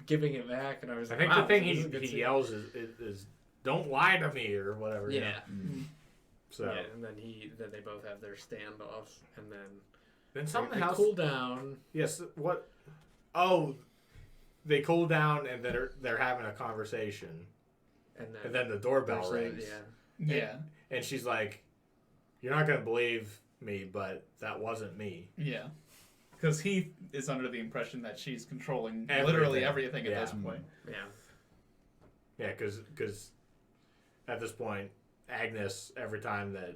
B: giving it back, and I was
D: I
B: like,
D: think
B: wow,
D: the thing
B: this is a good
D: he
B: scene.
D: yells is "Don't lie to me" or whatever. you
B: Yeah.
D: know? So
B: Yeah, and then they both have their standoff, and then
D: then something
B: they
D: else.
B: cool down.
D: Yes. What? Oh, they cool down, and they're having a conversation, and then the doorbell
B: there's a-
D: rings.
B: Yeah.
A: Yeah.
D: And she's like, "You're not gonna believe me, but that wasn't me."
A: Yeah. Because he is under the impression that she's controlling
D: Everything.
A: literally everything at
D: Yeah.
A: this point.
B: Yeah.
D: Yeah, because at this point, Agnes, every time that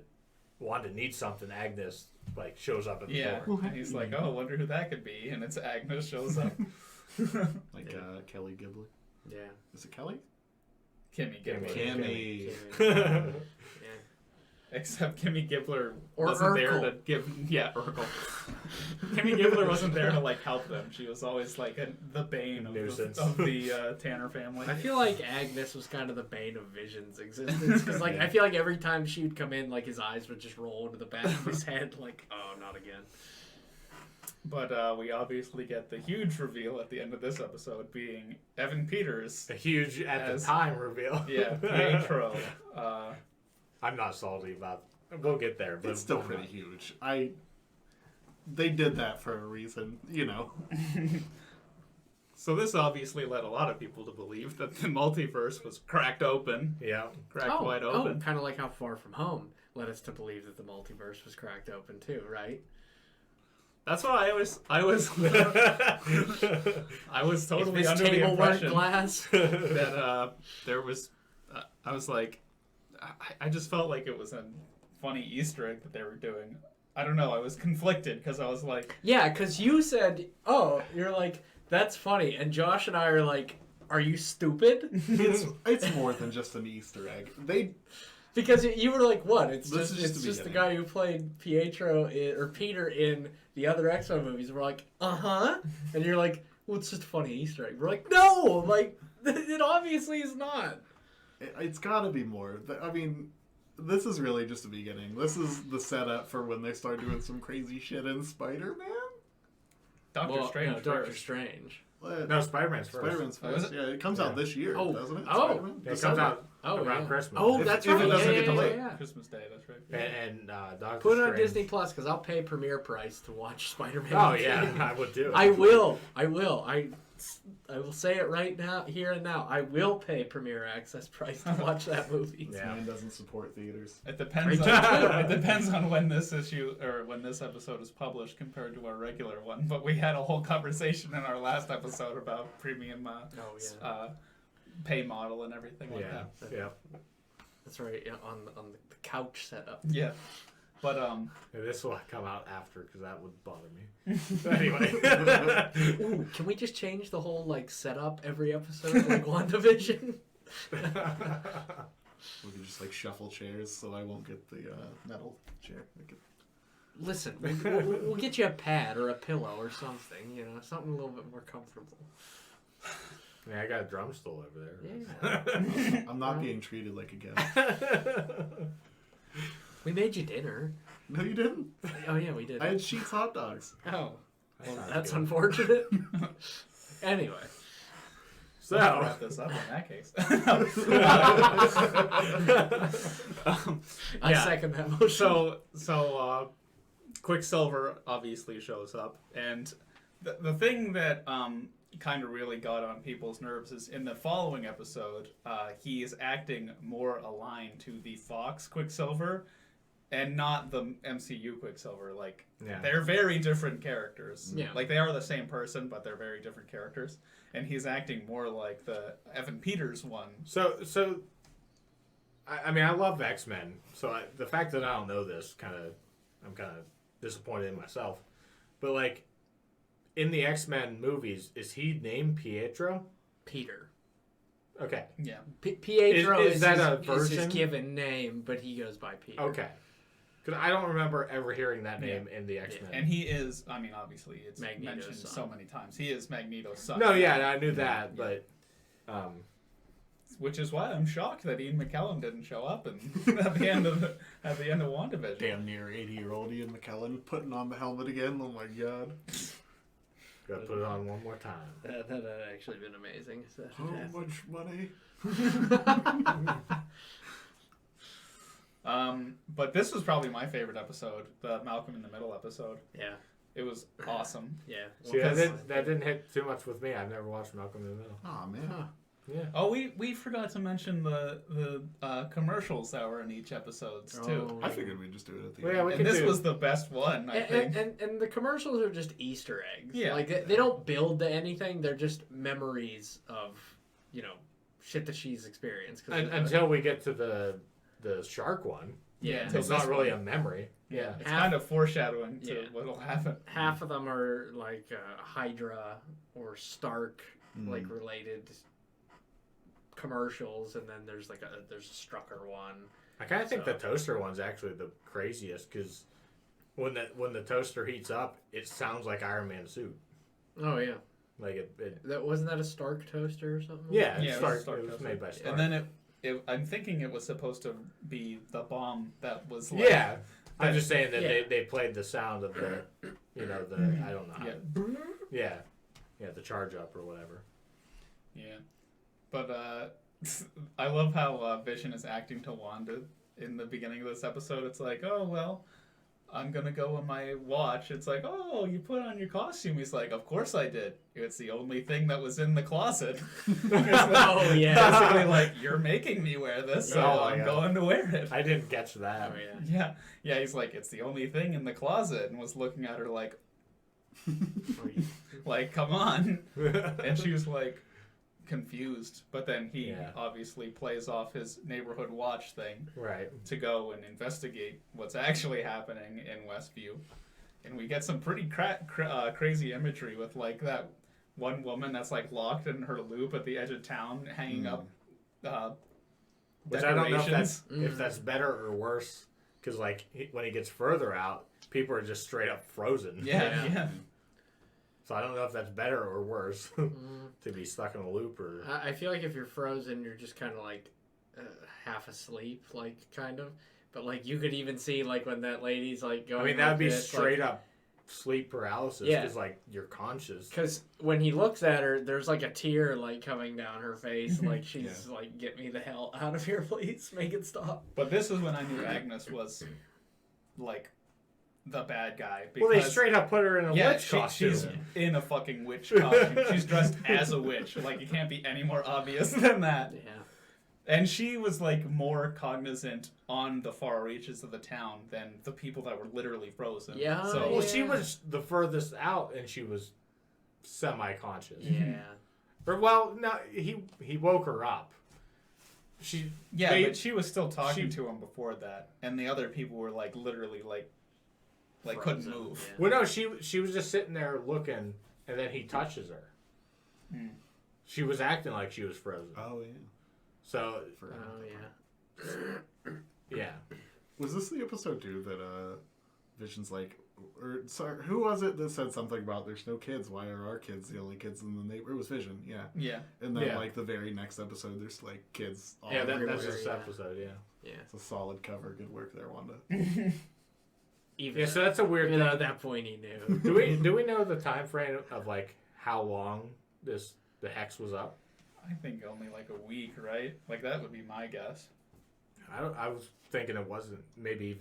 D: Wanda needs something, Agnes like shows up at the
A: Yeah.
D: door.
A: And he's like, "Oh, wonder who that could be," and it's Agnes shows up.
C: Like Kelly Gibler.
B: Yeah.
C: Is it Kelly?
A: Kimmy Gibbler.
C: Kimmy.
B: Yeah.
A: Except Kimmy Gibbler
B: Or
A: wasn't there
B: Urkel.
A: to give. Yeah, Urkel. Kimmy Gibbler wasn't there to like help them. She was always like the bane of
D: Nuisance.
A: the Tanner family.
B: I feel like Agnes was kind of the bane of Vision's existence, because like I feel like every time she would come in, like his eyes would just roll into the back of his head, like, oh, not again.
A: But we obviously get the huge reveal at the end of this episode being Evan Peters.
D: A huge at
A: As-
D: the time reveal.
A: Yeah, Pietro.
D: I'm not salty about. We'll get there, but
C: It's still
D: I'm
C: pretty
D: not.
C: huge. They did that for a reason, you know.
A: So this obviously led a lot of people to believe that the multiverse was cracked open,
D: Yeah.
A: cracked wide open.
B: kind of like how Far From Home led us to believe that the multiverse was cracked open too, right?
A: That's what I was I was totally
B: If this
A: under the
B: table weren't
A: impression
B: glass.
A: that there was. I was like, I just felt like it was a funny Easter egg that they were doing. I don't know. I was conflicted because I was like,
B: Yeah, because you said, "Oh, you're like that's funny," and Josh and I are like, "Are you stupid?"
C: It's more than just an Easter egg.
B: Because you were like, "What? It's
C: This
B: just
C: is
B: it's
C: the
B: just the
C: beginning.
B: guy who played Pietro or Peter in the other X-Men movies." We're like, "Uh-huh," and you're like, "Well, it's just a funny Easter egg." We're like, "No, like it obviously is not."
C: It's got to be more. I mean, this is really just the beginning. This is the setup for when they start doing some crazy shit in Spider-Man.
A: Doctor Strange.
B: No, Doctor
A: first.
B: Strange.
C: What?
D: No, Spider-Man's first.
C: Spider-Man's
A: Oh, is
C: first.
A: it?
C: Yeah, it comes out this year,
B: Oh.
C: doesn't it?
B: Oh.
C: Spider-Man?
D: It comes
C: December.
D: out
B: Oh,
D: around
B: yeah.
D: Christmas.
B: Oh,
C: If-
B: that's
C: if it
B: right.
C: doesn't
B: yeah,
C: get
B: yeah,
C: delayed.
B: yeah.
A: Christmas Day. That's right.
D: And Doctor
B: Put it on
D: Strange.
B: Disney Plus because I'll pay premiere price to watch Spider-Man.
D: Oh yeah, I would do.
B: I will. I will say it right now, here and now. I will pay premiere access price to watch that movie.
C: This
D: Yeah.
C: man doesn't support theaters.
A: It depends.
B: Right.
A: It depends on when this issue or when this episode is published compared to our regular one. But we had a whole conversation in our last episode about premium
B: Oh yeah,
A: pay model and everything like
D: Yeah,
A: that.
D: yeah.
B: that's right. Yeah, on the couch setup.
A: Yeah. But
D: And this will come out after because that would bother me. Anyway.
B: Ooh, can we just change the whole like setup every episode like WandaVision?
C: We could just like shuffle chairs so I won't get the metal chair.
B: Listen, we'll get you a pad or a pillow or something. You know, something a little bit more comfortable.
D: Yeah, I got a drum stool over there.
B: Yeah.
C: I'm not being treated like a guest.
B: We made you dinner.
C: No, you didn't.
B: Oh yeah, we did.
C: I had Sheets hot dogs.
B: Oh, well,
D: not
B: that's
D: good.
B: unfortunate. Anyway,
A: let's
D: So,
A: wrap this up in that case.
B: I
A: Yeah.
B: second that motion.
A: So Quicksilver obviously shows up, and the thing that kind of really got on people's nerves is in the following episode, he is acting more aligned to the Fox Quicksilver, and not the MCU Quicksilver. Like
D: Yeah.
A: they're very different characters.
B: Yeah.
A: Like they are the same person, but they're very different characters, and he's acting more like the Evan Peters one.
D: So, I mean, I love X-Men. So the fact that I don't know this, I'm kind of disappointed in myself. But like, in the X-Men movies, is he named Pietro?
B: Peter.
D: Okay.
A: Yeah.
B: Pietro
D: Is that
B: his,
D: a
B: is his
D: version?
B: given name, but he goes by Peter.
D: Okay. Because I don't remember ever hearing that name in the X-Men.
A: And he is, I mean, obviously, it's
B: Magneto's
A: mentioned
B: son.
A: so many times. He is Magneto's son.
D: No, yeah, I knew that, but
A: Which is why I'm shocked that Ian McKellen didn't show up and at the end of WandaVision.
C: Damn near 80-year-old Ian McKellen putting on the helmet again. Oh my god.
D: gotta put it on one more time.
B: That had actually been amazing. So,
C: How much money?
A: But this was probably my favorite episode, the Malcolm in the Middle episode.
B: yeah,
A: It was awesome.
B: yeah.
D: See, that didn't hit too much with me. I've never watched Malcolm in the Middle.
C: Oh man.
B: Huh.
D: Yeah.
A: Oh, we forgot to mention the commercials that were in each episodes too.
B: Oh.
C: I figured we'd just do it at the
D: Well,
C: end.
D: yeah, we
A: And
D: could
A: this
D: do-
A: was the best one, I think.
B: And the commercials are just Easter eggs.
A: Yeah.
B: Like they don't build to anything. They're just memories of, shit that she's experienced.
D: Until we get to the shark one.
A: Yeah,
D: So it's not really a memory.
A: Yeah, it's
B: Half-
A: kind of foreshadowing to
B: Yeah.
A: what'll happen.
B: half of them are like Hydra or Stark like related commercials, and then there's a Strucker one.
D: I kind of think
B: So-
D: the toaster one's actually the craziest because when the toaster heats up, it sounds like Iron Man's suit.
B: Oh yeah,
D: Like it
B: that wasn't that a Stark toaster or something?
D: yeah,
A: Yeah,
D: it
A: it was
D: was,
A: Stark
D: it was
A: toaster.
D: made by Stark.
A: And then I'm thinking it was supposed to be the bomb that was like,
D: yeah, I'm just saying that
B: Yeah.
D: they played the sound of the I don't know how yeah the charge up or whatever.
A: Yeah. But I love how Vision is acting to Wanda in the beginning of this episode. It's like, oh, well, I'm going to go on my watch. It's like, oh, you put on your costume. He's like, of course I did. It's the only thing that was in the closet.
B: Oh, yeah.
A: Basically like, you're making me wear this, so
D: Oh, my
A: I'm
D: God.
A: going to wear it.
D: I didn't catch that.
B: Oh yeah.
A: Yeah. Yeah, he's like, it's the only thing in the closet, and was looking at her like, Like, come on. And she was like confused, but then he
D: Yeah.
A: obviously plays off his neighborhood watch thing
D: Right.
A: to go and investigate what's actually happening in Westview. And we get some pretty crazy imagery with like that one woman that's like locked in her loop at the edge of town hanging up
D: Which I don't know
A: decorations.
D: if that's better or worse, because like when he gets further out, people are just straight up frozen.
A: Yeah.
D: So I don't know if that's better or worse to be stuck in a loop or.
B: I feel like if you're frozen, you're just kind of like half asleep, like kind of. But like you could even see like when that lady's like going.
D: I mean, that would be
B: this,
D: straight
B: like,
D: up sleep paralysis
B: Yeah.
D: because like you're conscious.
B: Because when he looks at her, there's like a tear like coming down her face, like she's like, "Get me the hell out of here, please, make it stop."
A: But this is when I knew Agnes was like the bad guy.
D: Well, they straight up put her in a witch costume.
A: She's in a fucking witch costume. She's dressed as a witch. Like, it can't be any more obvious than that.
B: Yeah.
A: And she was like more cognizant on the far reaches of the town than the people that were literally frozen.
B: Yeah.
A: So
D: Well, she was the furthest out, and she was semi-conscious.
B: Yeah.
D: Or well, no, he woke her up.
A: but she was still talking to him before that, and the other people were like literally like couldn't
B: Frozen,
A: move.
B: yeah.
D: Well, no, she was just sitting there looking, and then he touches her. She was acting like she was frozen.
C: Oh, yeah.
D: So,
B: Oh yeah.
D: yeah.
C: Was this the episode, too, that Vision's like... Or, sorry, who was it that said something about there's no kids? Why are our kids the only kids in the neighborhood? It was Vision, yeah.
A: Yeah.
C: And then,
D: Yeah.
C: like, the very next episode, there's, like, kids all
D: Yeah,
C: everywhere.
D: that's this
B: yeah.
D: episode, yeah.
B: Yeah.
C: It's a solid cover. Good work there, Wanda.
B: Even
D: Yeah, so that's a weird
B: even
D: thing.
B: though at that point he knew.
D: Do we know the time frame of, like, how long the hex was up?
A: I think only like a week, right? Like, that would be my guess.
D: I was thinking it wasn't maybe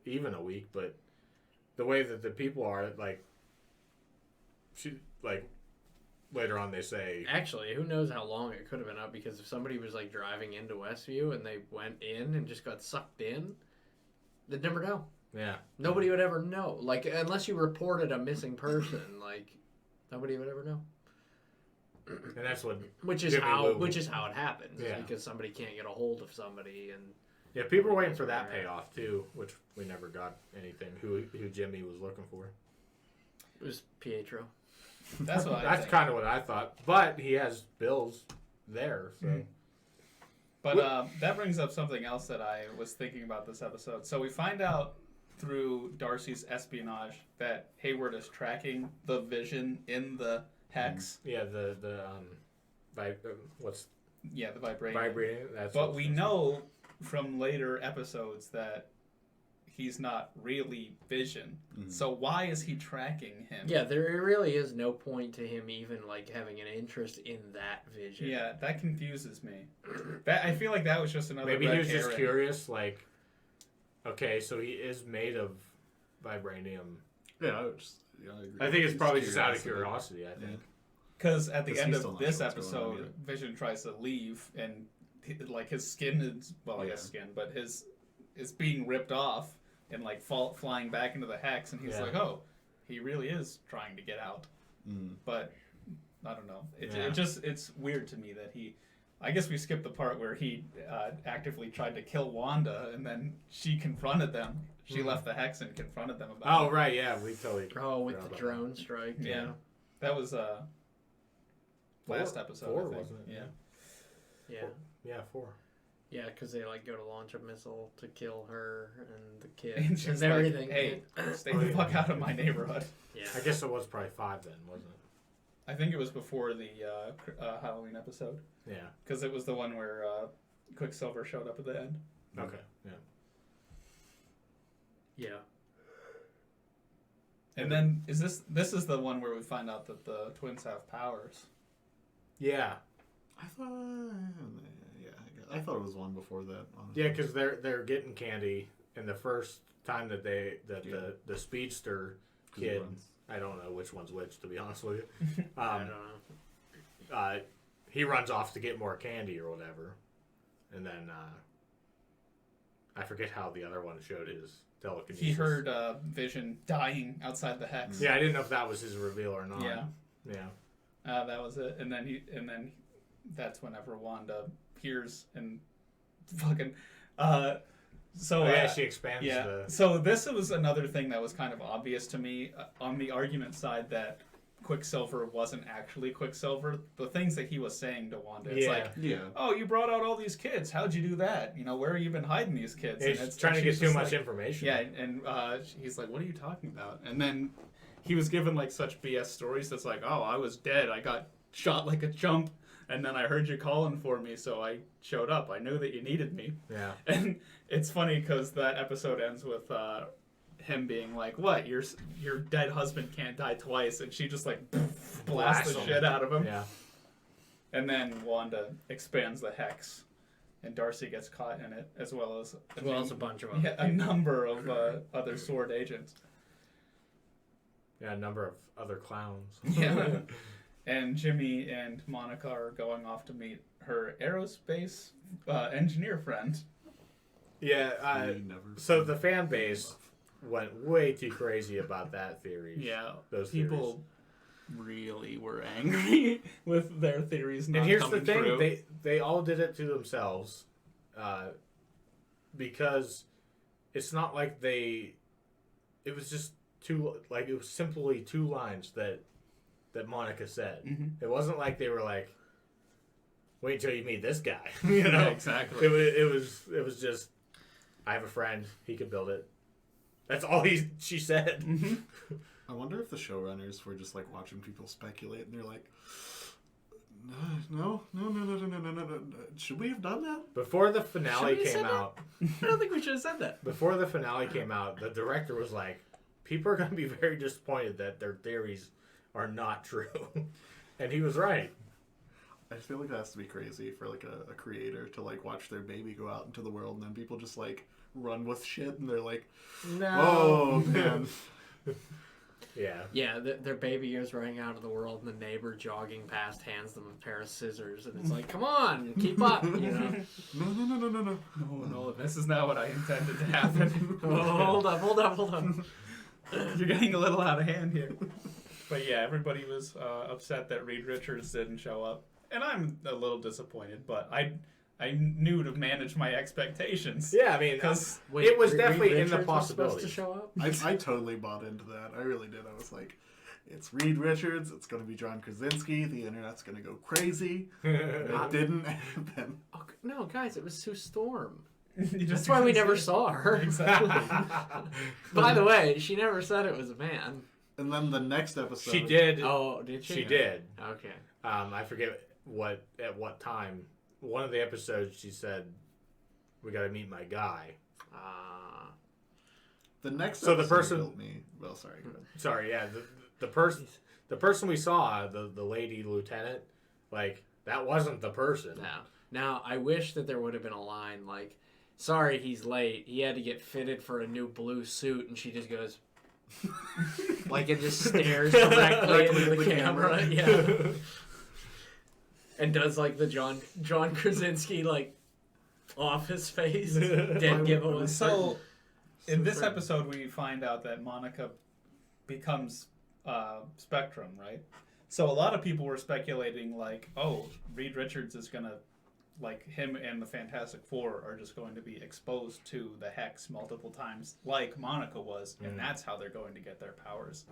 D: even a week, but the way that the people are, like, later on they say,
B: Actually, who knows how long it could have been up? Because if somebody was like driving into Westview and they went in and just got sucked in, they'd never know.
D: yeah,
B: Nobody would ever know. Like, unless you reported a missing person, like, nobody would ever know.
D: and that's what
B: Which is
D: Jimmy
B: how
D: Woo-
B: it happens.
D: Yeah.
B: Because somebody can't get a hold of somebody, and
D: Yeah, people were waiting
B: That's
D: for
B: where
D: that
B: they're at.
D: payoff too, which we never got anything. Who Jimmy was looking for?
B: it was Pietro.
A: That's what I
D: That's
A: think.
D: kind of what I thought. But he has bills there, so
A: But that brings up something else that I was thinking about this episode. So we find out through Darcy's espionage that Hayward is tracking the Vision in the hex.
D: yeah, the what's
A: Yeah, the vibranium.
D: vibrating? That's
A: But
D: what-
A: we know from later episodes that he's not really Vision. So why is he tracking him?
B: Yeah, there really is no point to him even like having an interest in that Vision.
A: Yeah, that confuses me. That I feel like that was just another.
D: maybe
A: red
D: he was just
A: herring.
D: curious. Like, okay, so he is made of vibranium.
C: Yeah, I agree.
D: I think it's
C: He's
D: probably just out of
C: curiosity.
D: curiosity. I think.
A: Because at the
C: 'Cause
A: end
C: he's
A: of
C: still not
A: this
C: sure what's going on
A: episode,
C: yet.
A: Vision tries to leave, and like his skin is I guess skin, but his is being ripped off and like flying back into the hex, and he's
D: Yeah.
A: like, oh, he really is trying to get out. But I don't know. It's weird to me that he. I guess we skipped the part where he actively tried to kill Wanda, and then she confronted them. She left the hex and confronted them about
D: Oh
A: it.
D: right, yeah, we totally.
B: Oh, with
D: forgot
B: the
D: about
B: drone strike.
A: Yeah. That was last episode.
D: Four,
A: I think.
D: wasn't it?
A: Yeah.
B: Yeah.
D: Yeah, 4.
B: Yeah, because they like go to launch a missile to kill her and the kid
A: And
B: and,
A: she's like,
B: everything.
A: hey, stay the fuck out of my neighborhood.
B: Yeah.
D: I guess it was probably 5 then, wasn't it?
A: I think it was before the Halloween episode,
D: Yeah.
A: because it was the one where Quicksilver showed up at the end.
D: Okay. Yeah.
B: Yeah.
A: And then this is the one where we find out that the twins have powers.
D: Yeah.
C: I thought... I thought it was one before that, honestly.
D: Yeah, because they're getting candy, and the first time that the speedster
C: 'Cause he
D: kid,
C: runs.
D: I don't know which one's which, to be honest with you.
B: I don't know.
D: He runs off to get more candy or whatever, and then I forget how the other one showed his telekinesis.
A: He heard Vision dying outside the hex.
D: Yeah, I didn't know if that was his reveal or not.
A: Yeah.
D: Yeah.
A: That was it. And then that's whenever Wanda hears and fucking.
D: She expands the.
A: So this was another thing that was kind of obvious to me on the argument side that Quicksilver wasn't actually Quicksilver. The things that he was saying to Wanda, it's like, oh, you brought out all these kids. How'd you do that? You know, where have you been hiding these kids?
D: It's trying to get too much information.
A: Yeah, and he's like, what are you talking about? And then he was given like such BS stories that's like, oh, I was dead. I got shot like a chump. And then I heard you calling for me, so I showed up. I knew that you needed me.
D: Yeah.
A: And it's funny because that episode ends with him being like, what? Your dead husband can't die twice. And she just like blasts the shit out of him.
D: Yeah.
A: And then Wanda expands the hex. And Darcy gets caught in it, as well as
B: a bunch of them.
A: Yeah, a number of other sword agents.
D: Yeah, a number of other clowns.
A: Yeah. And Jimmy and Monica are going off to meet her aerospace engineer friend.
D: Yeah, so the fan base went way too crazy about that theory.
A: Yeah,
D: those
A: people really were angry with their theories not
D: and here's
A: coming
D: the thing,
A: true.
D: They all did it to themselves because it's not like it was just it was simply 2 lines that Monica said. It wasn't like they were like, wait till you meet this guy. You know?
A: Yeah, exactly.
D: It was just, I have a friend, he could build it. That's all she said.
C: I wonder if the showrunners were just like watching people speculate and they're like, no. Should we have done that?
D: Before the finale came out,
B: I don't think we should have said that.
D: Before the finale came out, the director was like, people are going to be very disappointed that their theories are not true. And he was right.
C: I feel like that has to be crazy for like a creator to like watch their baby go out into the world and then people just like run with shit and they're like,
D: no.
C: Oh man.
B: Yeah, their baby is running out of the world and the neighbor jogging past hands them a pair of scissors and it's like, come on, keep up, you know.
A: No, this is not what I intended to happen.
B: Hold up.
A: You're getting a little out of hand here. But yeah, everybody was upset that Reed Richards didn't show up. And I'm a little disappointed, but I knew to manage my expectations.
D: Yeah, I mean,
A: because
D: it was definitely
B: Reed
D: in the
B: Richards was
D: possibility
B: supposed to show up.
C: I totally bought into that. I really did. I was like, it's Reed Richards. It's going to be John Krasinski. The internet's going to go crazy. It didn't. And then...
B: Oh, no, guys, it was Sue Storm.
A: That's
B: why we never saw her.
A: Exactly.
B: By the way, she never said it was a man.
C: And then the next episode...
D: She did.
B: Oh, did she?
D: She did.
B: Okay.
D: I forget at what time. One of the episodes she said, we got to meet my guy.
C: The next
D: so
C: episode
D: the person
C: killed me. Well, sorry. Go ahead.
D: Sorry, yeah. The person we saw, the lady lieutenant, like, that wasn't the person.
B: No. Now, I wish that there would have been a line like, sorry he's late. He had to get fitted for a new blue suit. And she just goes... like it just stares directly into the camera. Yeah. And does like the John Krasinski like office face dead giveaway.
A: So in this episode we find out that Monica becomes Spectrum, right? So a lot of people were speculating like, oh, Reed Richards is gonna, like, him and the Fantastic Four are just going to be exposed to the Hex multiple times like Monica was, and that's how they're going to get their powers.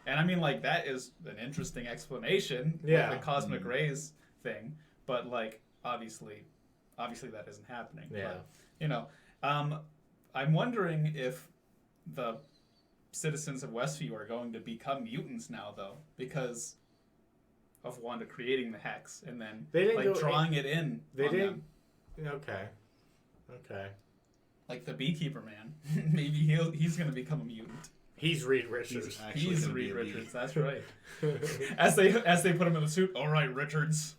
A: And I mean, like, that is an interesting explanation,
D: yeah,
A: like the cosmic rays thing, but like obviously that isn't happening.
D: Yeah.
A: But, you know, I'm wondering if the citizens of Westview are going to become mutants now, though, because of Wanda creating the Hex and then like drawing it in.
D: They
A: didn't.
D: Okay.
A: Like the beekeeper man, maybe he's going to become a mutant.
D: He's Reed Richards.
A: He's Reed Richards. That's right. as they put him in the suit. All right, Richards.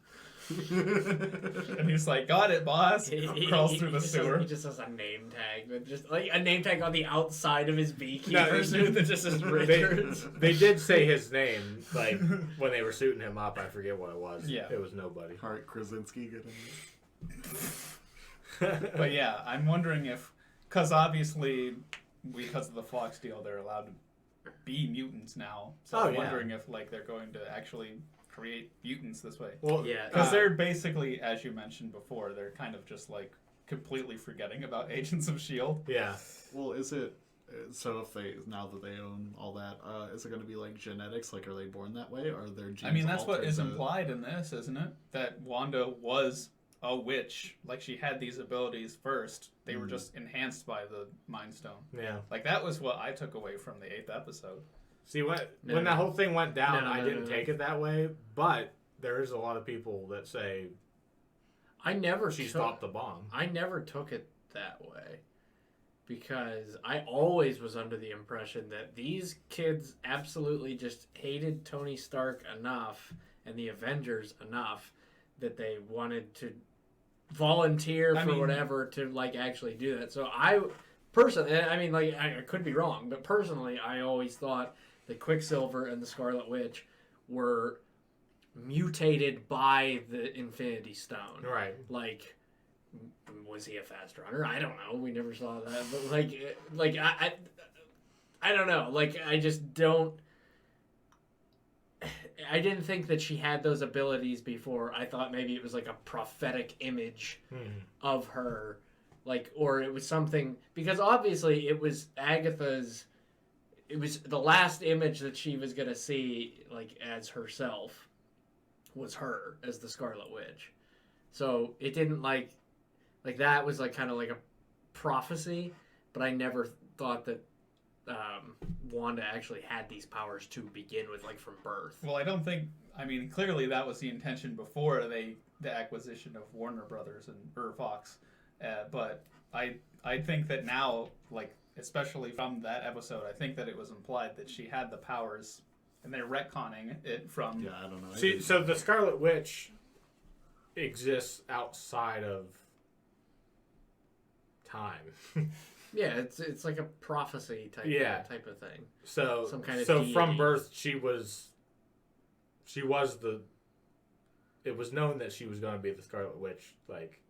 A: And he's like, got it, boss. Crawls through the sewer.
B: He just has a name tag, but just like a name tag on the outside of his beekeeper suit that just says Richards.
D: They did say his name, like when they were suiting him up. I forget what it was.
A: Yeah,
D: it was nobody.
C: Hart Krasinski getting
A: But yeah, I'm wondering if, because obviously because of the Fox deal, they're allowed to be mutants now. So
D: Oh,
A: I'm
D: yeah.
A: wondering if like they're going to actually create mutants this way.
D: Well,
B: Yeah,
A: Because they're basically, as you mentioned before, they're kind of just like completely forgetting about Agents of S.H.I.E.L.D.
D: yeah.
C: Well, is it so if they now that they own all that, is it going to be like genetics? Like, are they born that way, or are their genes?
A: I mean, that's what
C: altered
A: is
C: to-
A: implied in this, isn't it? That Wanda was a witch. Like, she had these abilities first. They were just enhanced by the Mind Stone.
D: Yeah.
A: Like, that was what I took away from the 8th episode.
D: See, when
B: No.
D: that whole thing went down,
B: No,
D: I
B: no,
D: didn't
B: no.
D: take it that way. But there is a lot of people that say
B: I never
D: she
B: took,
D: stopped the bomb.
B: I never took it that way because I always was under the impression that these kids absolutely just hated Tony Stark enough and the Avengers enough that they wanted to volunteer
A: I
B: for
A: mean-
B: whatever to like actually do that. So I personally, I mean, like I could be wrong, but personally, I always thought that Quicksilver and the Scarlet Witch were mutated by the Infinity Stone.
D: Right.
B: Like, was he a fast runner? I don't know. We never saw that. But like I don't know. Like, I just don't. I didn't think that she had those abilities before. I thought maybe it was like a prophetic image of her, like, or it was something because obviously it was Agatha's. It was the last image that she was gonna see, like as herself, was her as the Scarlet Witch. So it didn't like that was like kind of like a prophecy, but I never thought that Wanda actually had these powers to begin with, like from birth.
A: Well, I don't think. I mean, clearly that was the intention before the acquisition of Warner Brothers or Fox. But I think that now, like especially from that episode, I think that it was implied that she had the powers, and they're retconning it from.
C: Yeah, I don't know.
D: See, so the Scarlet Witch exists outside of time.
B: Yeah, it's like a prophecy type type of thing.
D: So
B: Some kind of
D: so from
B: deity.
D: birth she was the. It was known that she was going to be the Scarlet Witch, like.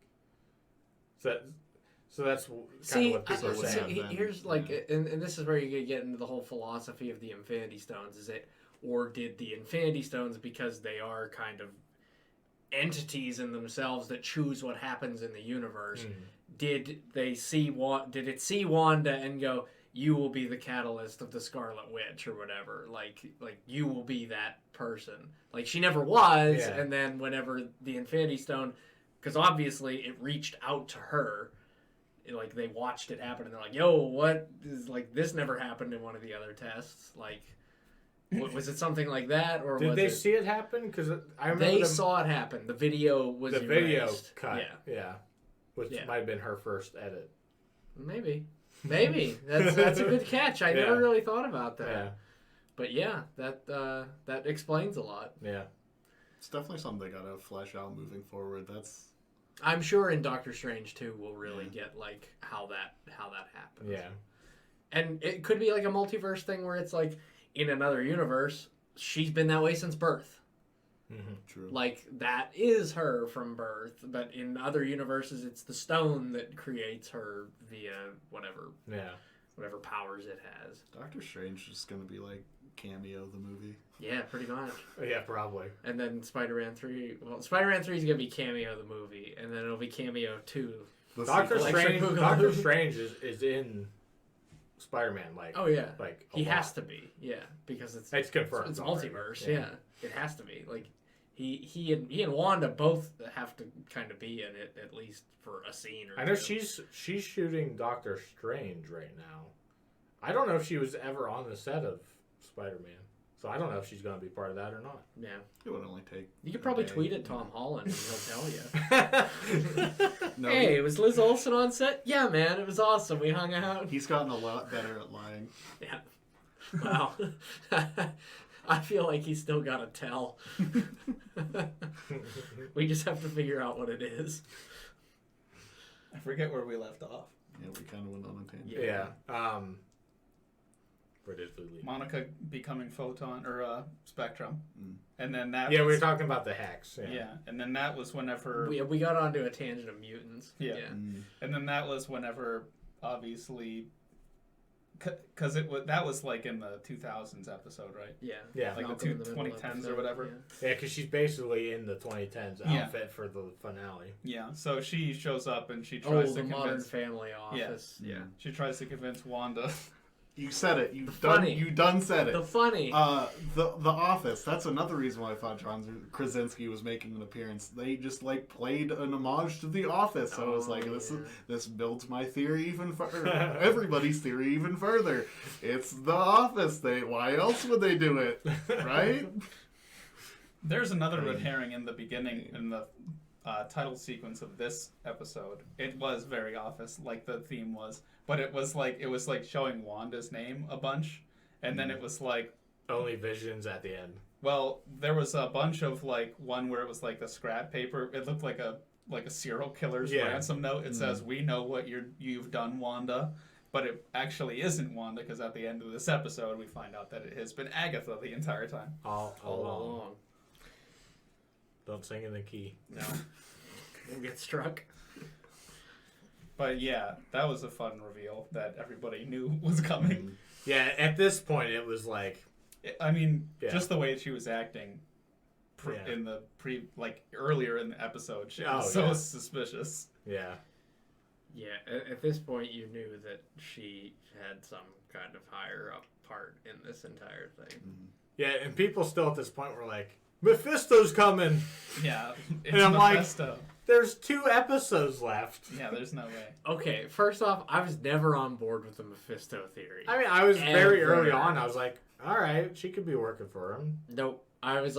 D: So that's kind
B: See,
D: of what people are
C: would
D: saying.
C: have been,
B: here's like,
C: yeah.
B: and this is where you get into the whole philosophy of the Infinity Stones. Is it, or did the Infinity Stones, because they are kind of entities in themselves that choose what happens in the universe, did it see Wanda and go, you will be the catalyst of the Scarlet Witch or whatever, like you will be that person. Like she never was,
D: Yeah.
B: and then whenever the Infinity Stone, because obviously it reached out to her. Like they watched it happen and they're like, yo, what is, like, this never happened in one of the other tests. Like, was it something like that, or
D: Did
B: was
D: they
B: it,
D: see it happen? Because I remember
B: they
D: them-
B: saw it happen. The video was
D: the video
B: erased.
D: cut.
B: Yeah,
D: Yeah. Which
B: Yeah.
D: might have been her first edit.
B: maybe that's a good catch. I never
D: Yeah.
B: really thought about that.
D: Yeah.
B: But yeah, that explains a lot.
D: Yeah.
C: It's definitely something they gotta flesh out moving forward. That's
B: I'm sure in Doctor Strange too, we'll really get like how that happens.
D: Yeah.
B: And it could be like a multiverse thing where it's like in another universe, she's been that way since birth.
C: true.
B: Like that is her from birth, but in other universes, it's the stone that creates her via whatever powers it has.
C: Doctor Strange is gonna be like Cameo the movie.
B: Yeah, pretty much.
D: Yeah, probably.
B: And then Spider-Man 3. Well, Spider-Man 3 is gonna be Cameo the movie, and then it'll be Cameo 2.
C: The
D: Doctor
C: sequel.
B: Electric
D: Strange.
B: Boogaloo.
D: Doctor Strange is in Spider-Man. Like.
B: Oh yeah,
D: Like a
B: he
D: lot.
B: has to be. Yeah, because it's
D: confirmed.
B: It's
D: already.
B: multiverse. Yeah. It has to be. Like he and Wanda both have to kind of be in it at least for a scene or
D: I know
B: two.
D: she's shooting Doctor Strange right now. I don't know if she was ever on the set of Spider-Man, so I don't know if she's going to be part of that or not.
B: Yeah,
C: It would only take.
B: you could
C: a
B: probably
C: day.
B: tweet at Tom Holland and he'll tell you.
C: No,
B: Hey, was Liz Olsen on set? Yeah, man, it was awesome. We hung out.
C: he's gotten a lot better at lying.
B: Yeah. Wow. I feel like he's still got to tell. We just have to figure out what it is.
A: I forget where we left off.
C: Yeah, we kind of went on a tangent.
D: Yeah. Where did we leave?
A: Monica becoming Photon or Spectrum,
C: Mm.
A: and then that.
D: Yeah, we
A: was,
D: were talking about the hacks. Yeah.
A: Yeah, and then that was whenever.
B: We got onto a tangent of mutants.
A: Yeah.
C: Mm.
A: And then that was whenever, obviously, because that was like in the 2000s episode, right?
B: Yeah.
D: Yeah.
A: Like
B: Malcolm in
A: the
B: Middle
A: 2010s
B: episode,
A: or whatever.
B: yeah.
D: Yeah, because she's basically in the 2010s
A: Yeah.
D: outfit for the finale.
A: Yeah. So she shows up and she
B: Oh,
A: tries
B: the
A: to
B: Modern
A: convince.
B: Family office. Yeah.
A: She tries to convince Wanda.
C: You said it.
B: Funny.
C: You done said it.
B: The funny.
C: The Office. That's another reason why I thought John Krasinski was making an appearance. They just like played an homage to The Office. So I was like, this builds my theory even further. Everybody's theory even further. It's The Office. Why else would they do it, right?
A: There's another red herring in the beginning in the title sequence of this episode. It was very Office, like the theme was, but it was like showing Wanda's name a bunch, and then it was like
D: Only Visions at the end.
A: well, there was a bunch of like one where it was like the scrap paper. It looked like a serial killer's ransom note. It says, "We know what you've done, Wanda." But it actually isn't Wanda, because at the end of this episode, we find out that it has been Agatha the entire time.
D: All
B: all
D: along.
B: along.
D: Don't sing in the key.
B: No. We'll get struck.
A: But yeah, that was a fun reveal that everybody knew was coming.
D: Yeah, at this point, it was like...
A: I mean,
D: Yeah.
A: just the way she was acting
D: Yeah.
A: in the earlier in the episode, she was
D: Oh,
A: so
D: yeah.
A: suspicious.
D: Yeah.
B: Yeah, at this point, you knew that she had some kind of higher up part in this entire thing.
D: Yeah, and people still at this point were like, Mephisto's coming!
A: Yeah, it's
D: And I'm like-
A: Mephisto.
D: There's 2 episodes left.
A: Yeah, there's no way.
B: Okay, first off, I was never on board with the Mephisto theory.
D: I mean, I was very
B: Ever.
D: early on. I was like, all right, she could be working for him.
B: Nope. I was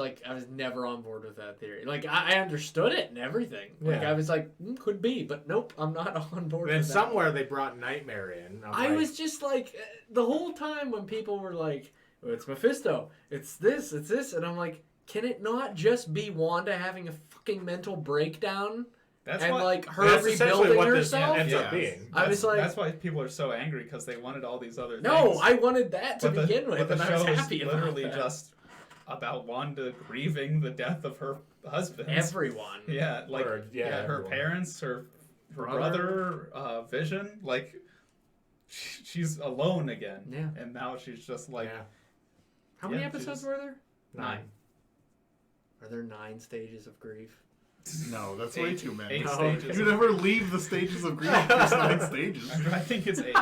B: never on board with that theory. Like, I understood it and everything. Like,
D: Yeah.
B: I was like, could be, but nope, I'm not on board
D: And
B: with that.
D: somewhere they brought Nightmare in.
B: I was just like, the whole time when people were like, oh, it's Mephisto, it's this, and I'm like, can it not just be Wanda having a fucking mental breakdown?
A: That's
B: And
A: why,
B: like her
D: That's essentially
B: rebuilding
D: what this
B: herself?
D: ends
A: Yeah.
D: up being.
B: I was like,
A: that's why people are so angry, because they wanted all these other
B: no,
A: things.
B: I wanted that to
A: But
B: begin with,
A: but
B: and
A: the
B: I was
A: show is
B: happy about
A: literally
B: that.
A: just about Wanda grieving the death of her husband.
B: Everyone.
A: Yeah, like
D: Or,
A: her
D: everyone.
A: parents, her
B: Brother.
A: brother, Vision. Like she's alone again.
B: Yeah.
A: And now she's just like
D: Yeah.
B: How many
A: Yeah,
B: episodes
A: Jesus.
B: were there?
A: 9.
B: Are there 9 stages of grief?
C: No, that's way
A: 8
C: too many.
A: 8
B: No.
A: stages.
C: You never leave the stages of grief. There's 9 stages.
A: I think it's 8.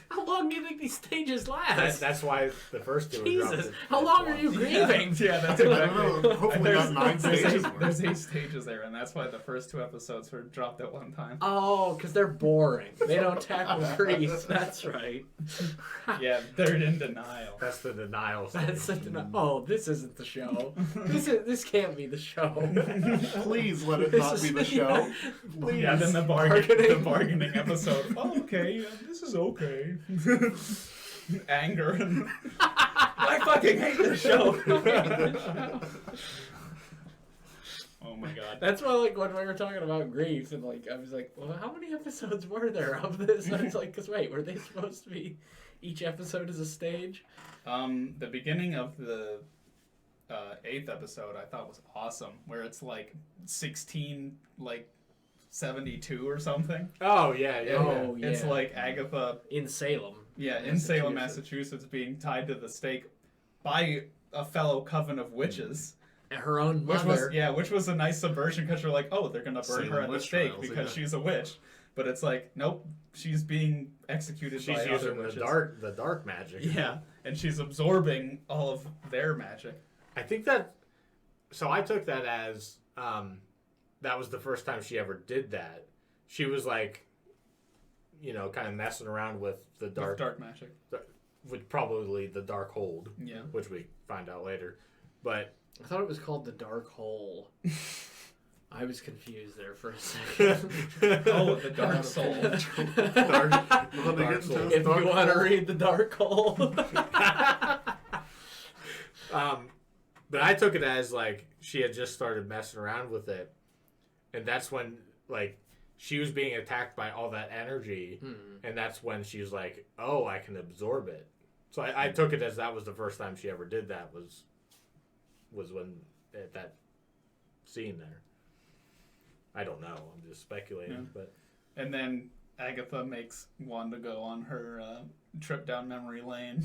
B: How long do you think these stages last?
D: That's why the first 2 were
B: Jesus,
D: dropped
B: how
D: at
B: long are
D: once.
B: you grieving?
A: Yeah, that's
C: I
A: exactly.
C: don't know. Hopefully not 9 stages.
A: There's 8 stages there, and that's why the first 2 episodes were dropped at one time.
B: Oh, because they're boring. They don't tackle grief. That's right.
A: Yeah, they're in denial.
D: That's the denial stage.
B: That's such an. Oh, this isn't the show. This can't be the show.
C: Please let it
B: This
C: not
B: is-
C: be the show. Please.
A: Yeah, then the
B: Bargaining.
A: bargaining episode. Oh, okay, this is okay. Anger. I fucking hate this show. Oh my god.
B: That's why, like, when we were talking about grief, and like, I was like, well, how many episodes were there of this? And I was like, because wait, were they supposed to be each episode is a stage?
A: The beginning of the 8th episode I thought was awesome, where it's like 1672 or something.
D: Oh, yeah.
B: Oh, yeah.
A: It's like Agatha,
B: In Salem.
A: in Salem, Massachusetts, being tied to the stake by a fellow coven of witches.
B: And her own
A: Which
B: mother.
A: which was a nice subversion, because you're like, oh, they're gonna burn
C: Salem
A: her at the
C: witch
A: stake
C: trials,
A: because
C: yeah.
A: she's a witch. But it's like, nope, she's being executed
D: She's
A: by other
D: using
A: witches.
D: the dark magic.
A: Yeah, and she's absorbing all of their magic.
D: I think that... So I took that as... that was the first time she ever did that. She was like... kind of messing around with the
A: With
D: dark...
A: dark magic.
D: With probably the dark hold.
A: Yeah.
D: Which we find out later. But...
B: I thought it was called the Dark Hole. I was confused there for a second.
A: Oh, the dark soul.
C: Dark- we'll get into
D: Soul.
C: this
B: If
C: dark
B: you want to
C: hole.
B: read the Dark Hole.
D: But I took it as, like, she had just started messing around with it. And that's when, like, she was being attacked by all that energy. And that's when she was like, oh, I can absorb it. So I took it as that was the first time she ever did that, was when, at that scene there. I don't know. I'm just speculating.
A: Yeah.
D: But
A: And then Agatha makes Wanda go on her trip down memory lane.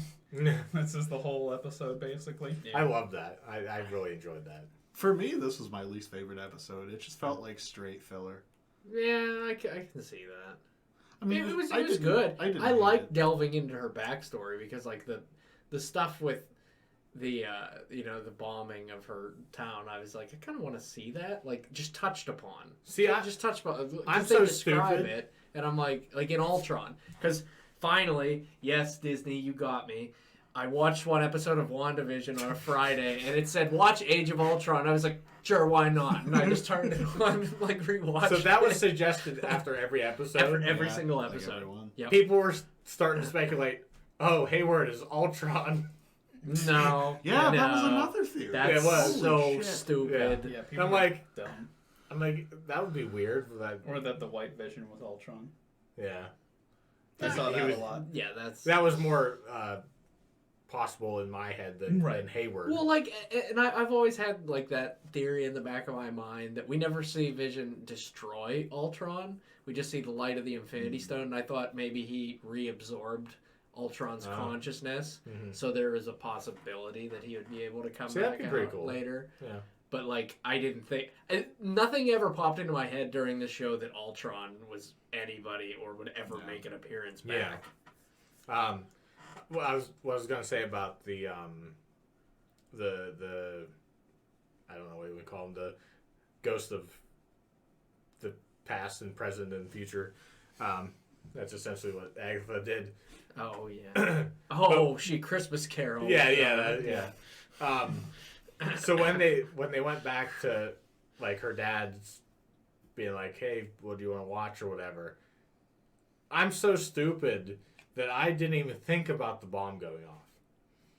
A: This is the whole episode, basically.
D: I love that. I really enjoyed that.
C: For me, this was my least favorite episode. It just felt like straight filler.
B: Yeah, I can see that.
C: I mean,
B: it was
C: didn't-
B: good.
C: I didn't
B: I
C: hate
B: liked
C: it.
B: delving into her backstory because like the stuff with the the bombing of her town, I was like, I kind of want to see that, like just touched upon.
D: See,
B: just touched upon.
D: I'm
B: just
D: so
B: they describe
D: stupid.
B: it, and I'm like in Ultron, because finally, yes, Disney, you got me. I watched one episode of WandaVision on a Friday, and it said, watch Age of Ultron. I was like, sure, why not? And I just turned it on, like, rewatched
D: So that was
B: it.
D: suggested after every episode.
B: Every
C: Yeah,
B: single
C: like
B: episode.
C: everyone.
B: Yep.
D: People were starting to speculate, oh, Hayward is Ultron.
B: No.
C: Yeah,
B: no.
C: that was another theory.
B: That's
D: It was.
B: so
C: Holy shit.
B: stupid.
A: Yeah, people
D: I'm
A: were
D: like-
A: dumb.
D: I'm like, that would be weird for that.
A: Or that the White Vision was Ultron.
D: Yeah.
A: I saw
D: He
A: that
D: was-
A: a lot.
B: Yeah, that's...
D: That was more possible in my head than Hayward.
B: Well, like, and I've always had, like, that theory in the back of my mind that we never see Vision destroy Ultron. We just see the light of the Infinity Stone, and I thought maybe he reabsorbed Ultron's consciousness, so there is a possibility that he would be able to come
D: See, that'd
B: back
D: be pretty
B: out
D: cool.
B: later.
D: Yeah.
B: But, like, I didn't think... nothing ever popped into my head during the show that Ultron was anybody or would ever make an appearance back.
D: Yeah. What I was gonna say about the I don't know what you would call him, the ghost of the past and present and future. That's essentially what Agatha did.
B: Oh, yeah. Oh, she Christmas Carol.
D: Yeah. So when they went back to like her dad's being like, hey, what do you want to watch or whatever, I'm so stupid that I didn't even think about the bomb going off.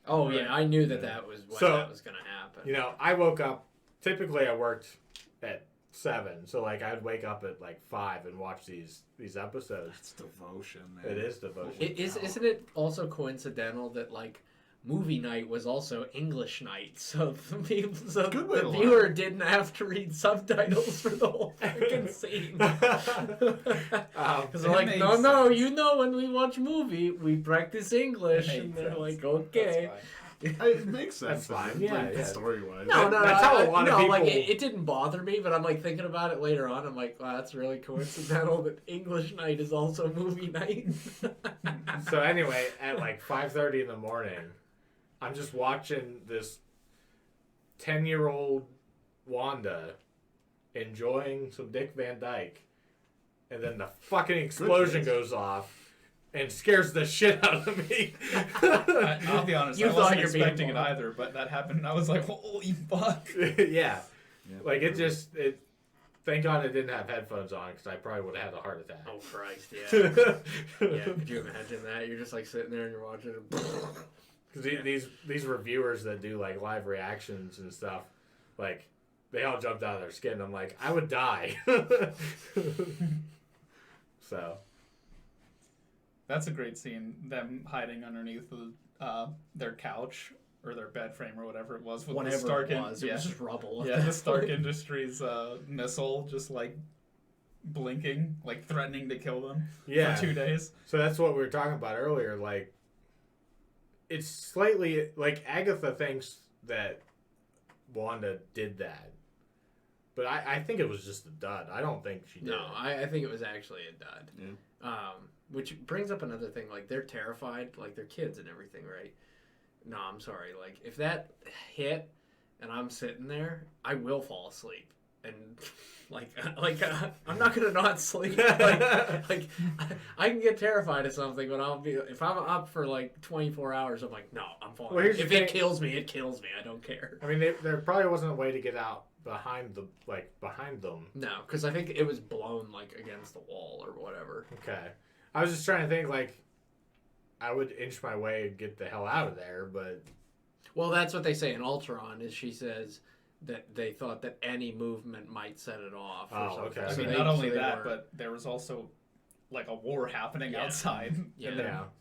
B: Oh, yeah, I knew that was when that was going to happen.
D: You know, I woke up, typically I worked at 7, so like I'd wake up at like 5 and watch these episodes.
C: It's devotion, man.
D: It is devotion.
B: Isn't it also coincidental that, like, movie night was also English night, so
C: Good way
B: the
C: to
B: viewer
C: learn.
B: didn't have to read subtitles for the whole freaking scene. Because they're like,
A: makes
B: no, you know, when we watch movie, we practice English,
A: It
B: and
A: makes
B: they're
A: sense.
B: like, okay.
C: It makes sense.
D: That's fine.
C: Like,
D: Yeah.
C: story-wise.
B: No,
D: That's how a lot of people-
B: like it didn't bother me, but I'm like thinking about it later on. I'm like, wow, that's really coincidental that English night is also movie night.
D: So anyway, at like 5:30 in the morning, I'm just watching this 10-year-old Wanda enjoying some Dick Van Dyke, and then the fucking explosion goes off and scares the shit out of me.
A: I'll be honest,
B: You
A: I
B: thought
A: wasn't
B: you were being
A: expecting it
B: bored.
A: either, but that happened and I was like, holy fuck.
D: Yeah. Like it just thank God I didn't have headphones on because I probably would have had a heart attack.
B: Oh Christ, yeah. Yeah, could you imagine that? You're just like sitting there and you're watching it.
D: Because these reviewers that do like live reactions and stuff, like they all jumped out of their skin. I'm like, I would die. So
A: That's a great scene. Them hiding underneath their couch or their bed frame or whatever it was with
B: Whatever
A: the Stark
B: it was just rubble. at
A: Yeah,
B: that
A: the Stark
B: point.
A: Industries missile just like blinking, like threatening to kill them
D: yeah.
A: for 2 days.
D: So that's what we were talking about earlier. Like, it's slightly like Agatha thinks that Wanda did that, but I think it was just a dud. I don't think she did.
B: No, I think it was actually a dud.
C: Yeah.
B: Which brings up another thing. Like, they're terrified. Like, they're kids and everything, right? No, I'm sorry. Like, if that hit and I'm sitting there, I will fall asleep. And, I'm not going to not sleep. Like, I can get terrified of something, but if I'm up for, 24 hours, I'm like, no, I'm falling.
D: Well, here's
B: if
D: the
B: it
D: thing.
B: kills me, it kills me. I don't care.
D: I mean, there probably wasn't a way to get out behind them.
B: No, because I think it was blown, against the wall or whatever.
D: Okay. I was just trying to think, I would inch my way and get the hell out of there, but...
B: Well, that's what they say in Ultron, is she says that they thought that any movement might set it off or
D: Oh,
B: something.
D: okay.
A: I
D: So
A: mean,
B: they-
A: not only
B: so they
A: that,
B: weren't.
A: but there was also a war happening
B: Yeah.
A: outside.
B: Yeah.
A: And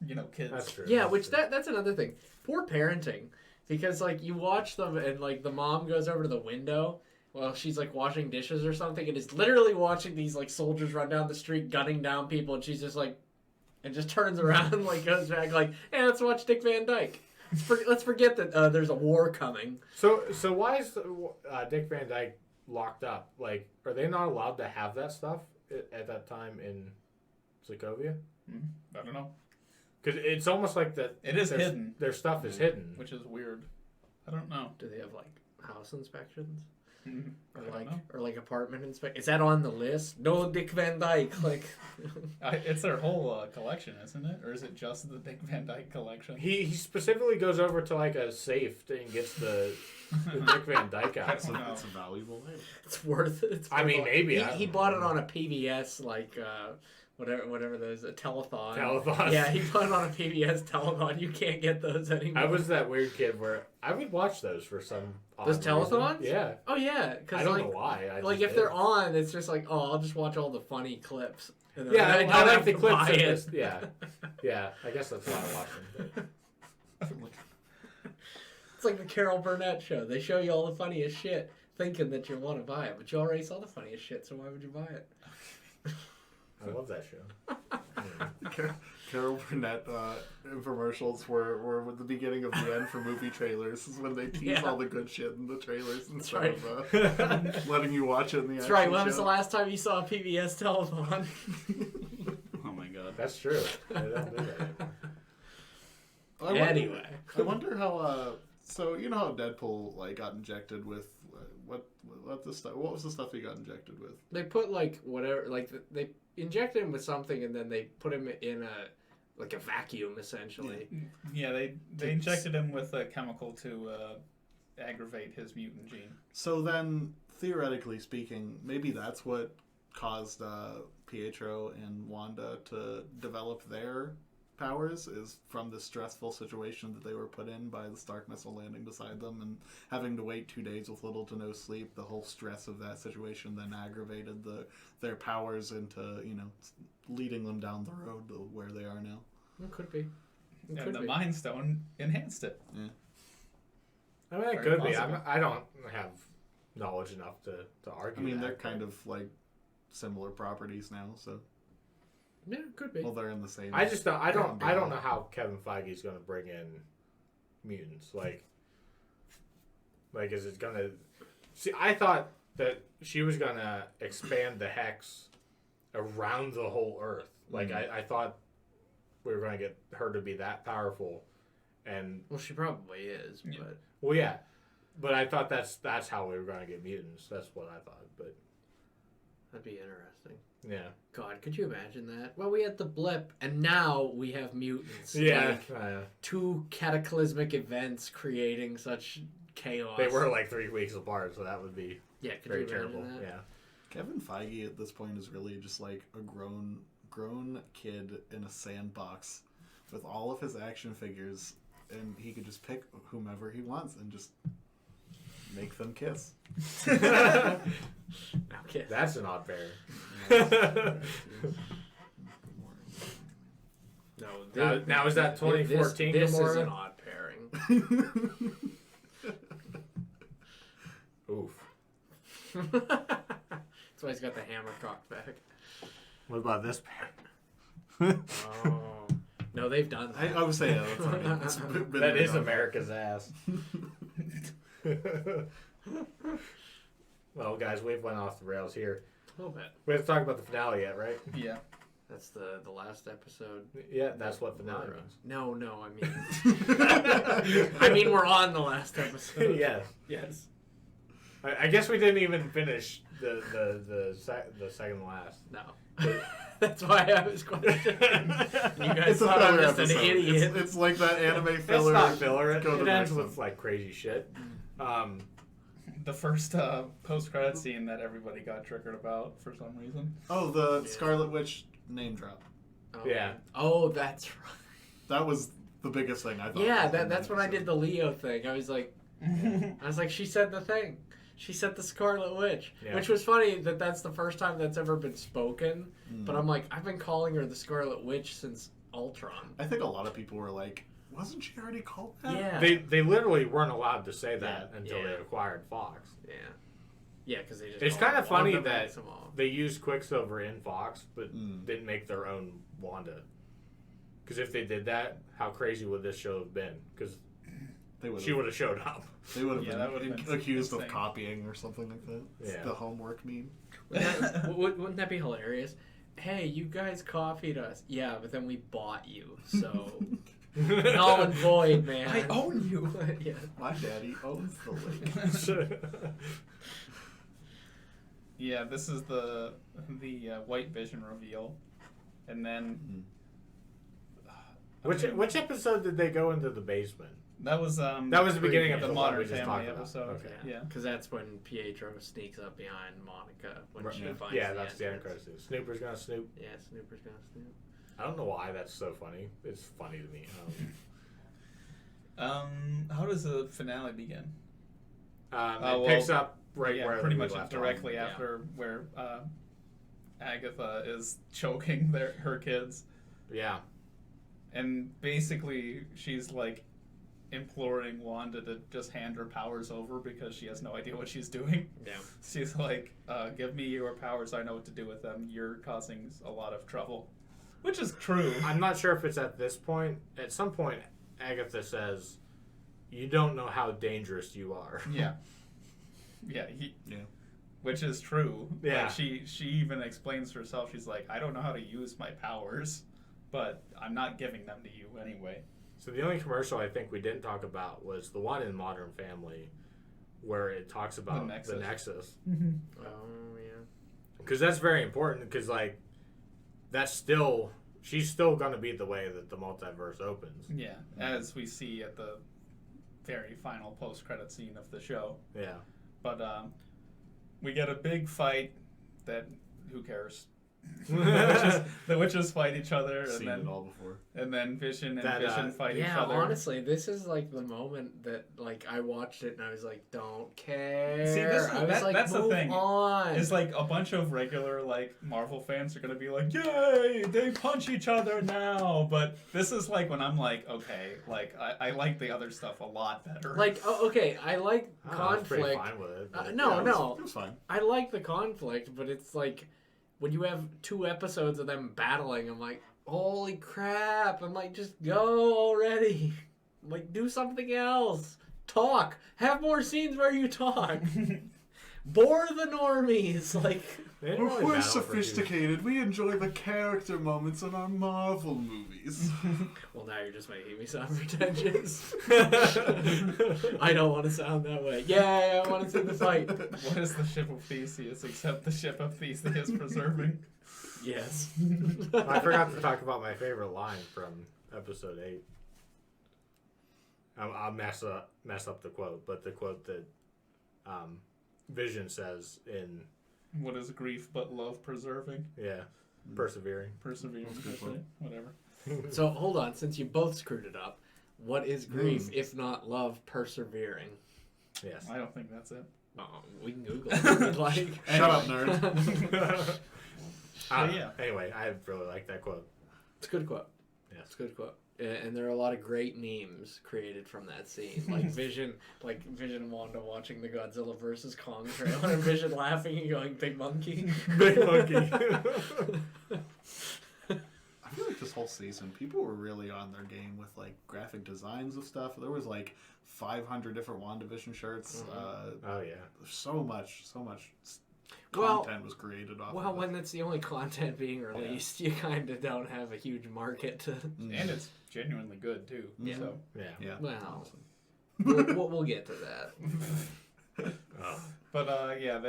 A: then, kids.
D: That's true.
B: Yeah,
D: That's
B: which
D: true.
B: that's another thing. Poor parenting. Because, you watch them and, the mom goes over to the window while she's, washing dishes or something and is literally watching these, soldiers run down the street gunning down people and she's just like, and just turns around and like goes back like, hey, let's watch Dick Van Dyke. Let's forget that there's a war coming.
D: So why is Dick Van Dyke locked up? Like, are they not allowed to have that stuff at that time in Sokovia?
A: I don't know.
D: Because it's almost like that.
A: It is hidden.
D: Their stuff is hidden.
A: Which is weird. I don't know.
B: Do they have like house inspections?
A: I
B: Or
A: don't
B: like,
A: know.
B: or like apartment inspection? Is that on the list? No Dick Van Dyke. Like,
A: It's their whole collection, isn't it? Or is it just the Dick Van Dyke collection?
D: He specifically goes over to like a safe and gets the Dick Van Dyke out.
C: That's
A: No.
C: it's a valuable item.
B: it's worth it.
D: I mean, maybe.
B: He bought it on a PBS like whatever those a telethon.
D: Telethon.
B: Yeah, he bought it on a PBS telethon. You can't get those anymore.
D: I was that weird kid where I would watch those for some odd
B: Those
D: reason.
B: telethons?
D: Yeah.
B: Oh yeah, because
D: I don't
B: like,
D: know why. I
B: like
D: just
B: if
D: did.
B: they're on, it's just like, oh, I'll just watch all the funny clips. And then
D: Yeah, I
B: don't
D: like
B: have
D: the
B: to
D: clips
B: buy
D: of
B: it.
D: this. Yeah. Yeah, I guess that's why I watch them.
B: It's like the Carol Burnett show. They show you all the funniest shit, thinking that you want to buy it, but you already saw the funniest shit, so why would you buy it?
D: I love that show.
C: Carol Burnett infomercials were the beginning of the end for movie trailers. Is when they tease
B: Yeah.
C: all the good shit in the trailers instead
B: right.
C: of letting you watch it in the
B: That's
C: actual
B: right. When was the
C: show.
B: last time you saw a PBS telethon?
A: Oh my god.
D: That's true. I don't do that.
C: I wonder-
B: Anyway.
C: I wonder how. So you know how Deadpool like got injected with what the stuff? What was the stuff he got injected with?
B: They put like whatever, like they injected him with something, and then they put him in a vacuum essentially.
A: Yeah, they injected him with a chemical to aggravate his mutant gene.
C: So then, theoretically speaking, maybe that's what caused Pietro and Wanda to develop their powers, is from this stressful situation that they were put in by the Stark missile landing beside them and having to wait 2 days with little to no sleep. The whole stress of that situation then aggravated their powers into, leading them down the road to where they are now.
B: It could be. It
A: And
B: could
A: the
B: be.
A: Mind Stone enhanced it.
C: Yeah.
D: I mean, it
A: Very
D: could be.
A: possible.
D: I don't have knowledge enough to argue.
C: I mean,
D: that,
C: they're kind of like similar properties now, so
B: Yeah, it could be.
C: well, they're in the same.
D: I just don't. I don't know how Kevin Feige's going to bring in mutants. Like, is it going to? See, I thought that she was going to expand the hex around the whole Earth. Like, I thought we were going to get her to be that powerful, and
B: Well, she probably is,
A: Yeah.
B: but
D: well, yeah. But I thought that's how we were going to get mutants. That's what I thought. But
B: that'd be interesting.
D: yeah,
B: God, could you imagine that? Well, we had the blip, and now we have mutants.
D: yeah.
B: Like, two cataclysmic events creating such chaos.
D: They were like 3 weeks apart, so that would be
B: yeah, could
D: very
B: you imagine
D: terrible.
B: that?
D: Yeah.
C: Kevin Feige at this point is really just like a grown kid in a sandbox with all of his action figures, and he could just pick whomever he wants and just make them kiss.
B: Okay.
D: That's an odd pair.
B: No,
D: Now is that 2014
B: This is
D: Gamora?
B: an odd pairing.
D: Oof.
B: That's why he's got the hammer cocked back.
D: What about this pair?
B: Oh. No, they've done that.
C: I would say yeah, that's right. It's been
D: That is
C: done.
D: America's ass. Well, guys, we've went off the rails here.
B: A little bit.
D: We have to talk about the finale yet, right?
A: Yeah.
B: That's the last episode.
D: Yeah, that's what finale means.
B: No, I mean we're on the last episode.
D: Yes.
B: Yes.
D: I guess we didn't even finish the second last.
B: No. That's why I was questioning. You guys
C: It's a
B: thought I
C: filler
B: was just an
C: episode.
B: idiot.
C: It's like that anime
D: It's
C: filler.
D: not filler.
C: Go to
D: It
C: the
D: ends
C: next
D: with like crazy shit.
A: The first post-credit scene that everybody got triggered about for some reason.
C: Oh, the Scarlet Witch name drop.
B: Oh.
D: Yeah.
B: Oh, that's right.
C: That was the biggest thing I thought.
B: Yeah,
C: was in
B: that's when I did the Leo thing. I was like, she said the thing. She said the Scarlet Witch,
D: Yeah.
B: which was funny that that's the first time that's ever been spoken. But I'm like, I've been calling her the Scarlet Witch since Ultron.
C: I think a lot of people were like, wasn't she already called that?
B: Yeah.
D: They literally weren't allowed to say that until
B: Yeah.
D: they acquired Fox.
B: Yeah. Yeah, because they just.
D: It's
B: called
D: kind of
B: her Wanda
D: funny that
B: Maximoff.
D: they used Quicksilver in Fox, but didn't make their own Wanda. Because if they did that, how crazy would this show have been? Because she would have showed up.
C: They would
A: that
C: have
A: would've
C: been
A: been
C: accused of
A: insane.
C: copying or something like that. It's
D: Yeah.
C: the homework meme.
B: Wouldn't that be hilarious? Hey, you guys copied us. Yeah, but then we bought you, so null and void, man.
A: I own you.
B: Yeah.
C: My daddy owns the lake.
A: Yeah, this is the White Vision reveal, and then
D: Which episode did they go into the basement?
A: that was
D: the beginning of
A: the
D: the one
A: Modern
D: we just
A: Family
D: talked about.
A: episode.
D: Okay.
A: Yeah.
B: Because that's when Pietro sneaks up behind Monica when she finds
D: Yeah,
B: the
D: that's the end
B: entrance.
D: credits. Snooper's gonna snoop.
B: Yeah, Snooper's gonna snoop.
D: I don't know why that's so funny. It's funny to me.
A: How does the finale begin?
D: It picks up right
A: yeah,
D: where
A: pretty
D: we
A: much
D: left
A: directly
D: off.
A: after where Agatha is choking her kids,
D: Yeah.
A: and basically she's like imploring Wanda to just hand her powers over because she has no idea what she's doing.
B: Yeah.
A: She's like, give me your powers, I know what to do with them. You're causing a lot of trouble. Which is true.
D: I'm not sure if it's at this point. At some point, Agatha says, "You don't know how dangerous you are."
A: Yeah. Yeah, which is true.
D: Yeah.
A: Like she even explains herself, she's like, I don't know how to use my powers, but I'm not giving them to you anyway.
D: So the only commercial I think we didn't talk about was the one in Modern Family where it talks about the Nexus.
B: Oh yeah.
D: Because that's very important because, like, she's still going to be the way that the multiverse opens.
A: Yeah, as we see at the very final post-credit scene of the show.
D: Yeah.
A: But we get a big fight that, who cares? The witches fight each other,
C: Seen it all before.
A: and then Vision and
D: That,
A: Vision fight each
B: Yeah,
A: other.
B: honestly, this is like the moment that like I watched it and I was like, don't care.
A: See,
B: I was like,
A: that's the
B: move
A: thing.
B: on.
A: It's like a bunch of regular like Marvel fans are gonna be like, "Yay! They punch each other now!" But this is like when I'm like, okay, like I like the other stuff a lot better.
B: Like, oh, okay, I like
D: I was pretty
B: conflict.
D: fine with it. but-
B: No,
C: Yeah,
B: no.
C: It was fine.
B: I like the conflict, but it's like when you have 2 episodes of them battling, I'm like, holy crap! I'm like, just go already. I'm like, do something else. Talk. Have more scenes where you talk. Bore the normies. Like,
D: They didn't really
C: We're
D: battle for
C: sophisticated. We enjoy the character moments in our Marvel movies.
B: well, now you're just making me sound pretentious. I don't want to sound that way. Yeah, I want to see the fight.
A: what is the ship of Theseus except the ship of Theseus preserving?
B: Yes.
D: I forgot to talk about my favorite line from episode 8. I'll mess up the quote, but the quote that Vision says in
A: What is grief but love preserving?
D: persevering.
A: Persevering, whatever.
B: So hold on, since you both screwed it up, what is grief if not love persevering?
D: Yes.
A: I don't think that's it.
B: Oh, we can Google it if you'd like.
C: Shut up, nerd.
A: Yeah.
D: Anyway, I really like that quote.
B: It's a good quote.
D: Yes.
B: It's a good quote. And there are a lot of great memes created from that scene, like Vision and Wanda watching the Godzilla versus Kong trailer, and Vision laughing and going, "Big monkey."
D: Big monkey.
C: I feel like this whole season, people were really on their game with like graphic designs of stuff. There was like 500 different WandaVision shirts.
D: Oh yeah.
C: So much
B: Well-
C: content was created off.
B: Well,
C: of
B: when that's the only content being released, you kind of don't have a huge market to.
A: And it's genuinely good too.
B: Yeah.
A: So
D: Yeah.
C: Yeah.
B: Well, we'll get to that.
D: Oh.
A: But yeah,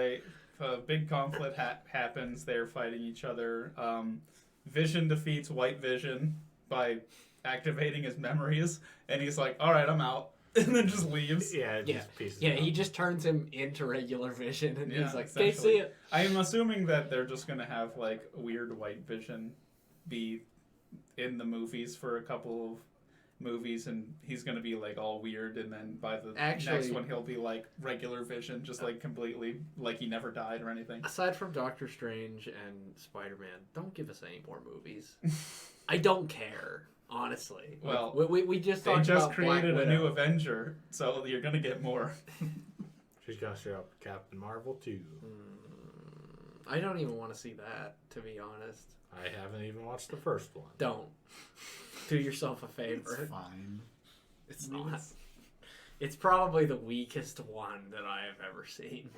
A: a big conflict happens. They're fighting each other. Vision defeats White Vision by activating his memories, and he's like, "All right, I'm out," and then just leaves.
D: Yeah. It
B: Yeah,
D: just pieces
B: yeah.
D: it
B: He
D: up.
B: just turns him into regular Vision, and
A: Yeah,
B: he's like, "Okay,
A: essentially.
B: see ya."
A: I'm assuming that they're just gonna have like weird White Vision be in the movies for a couple of movies, and he's gonna be like all weird, and then by the next
B: Actually-
A: one he'll be like regular Vision, just like completely like he never died or anything.
B: Aside from Doctor Strange and Spider-Man, don't give us any more movies. I don't care, honestly.
A: Well,
B: we just
A: They
B: talked
A: just
B: about Black
A: created a
B: Widow.
A: new Avenger, so you're gonna get more.
D: She's gonna show up Captain Marvel too.
B: I don't even want to see that, to be honest.
D: I haven't even watched the first one.
B: Don't. Do yourself a favor.
C: It's fine.
B: It's not. It's probably the weakest one that I have ever seen.